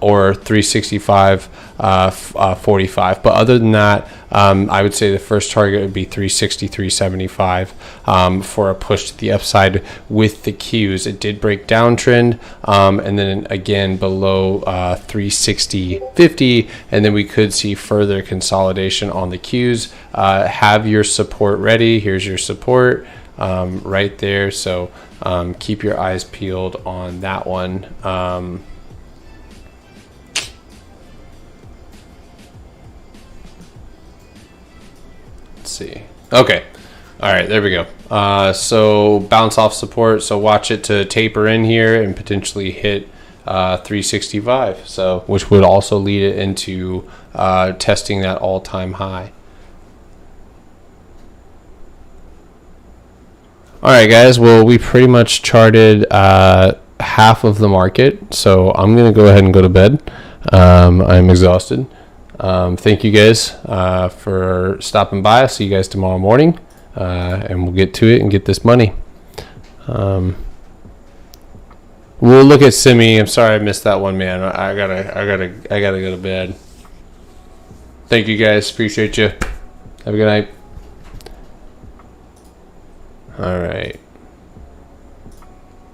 or 365.45. But other than that, I would say the first target would be 363.75 for a push to the upside with the Qs. It did break downtrend, and then again below 360.50, and then we could see further consolidation on the Qs. Have your support ready. Here's your support right there. So keep your eyes peeled on that one. See. Okay. All right, there we go. So bounce off support. So watch it to taper in here and potentially hit 365. So which would also lead it into testing that all-time high. All right, guys. Well, we pretty much charted half of the market. So I'm gonna go ahead and go to bed. I'm exhausted. Thank you guys for stopping by. I'll see you guys tomorrow morning, and we'll get to it and get this money. We'll look at Simi. I'm sorry I missed that one, man. I gotta go to bed. Thank you guys. Appreciate you. Have a good night. All right.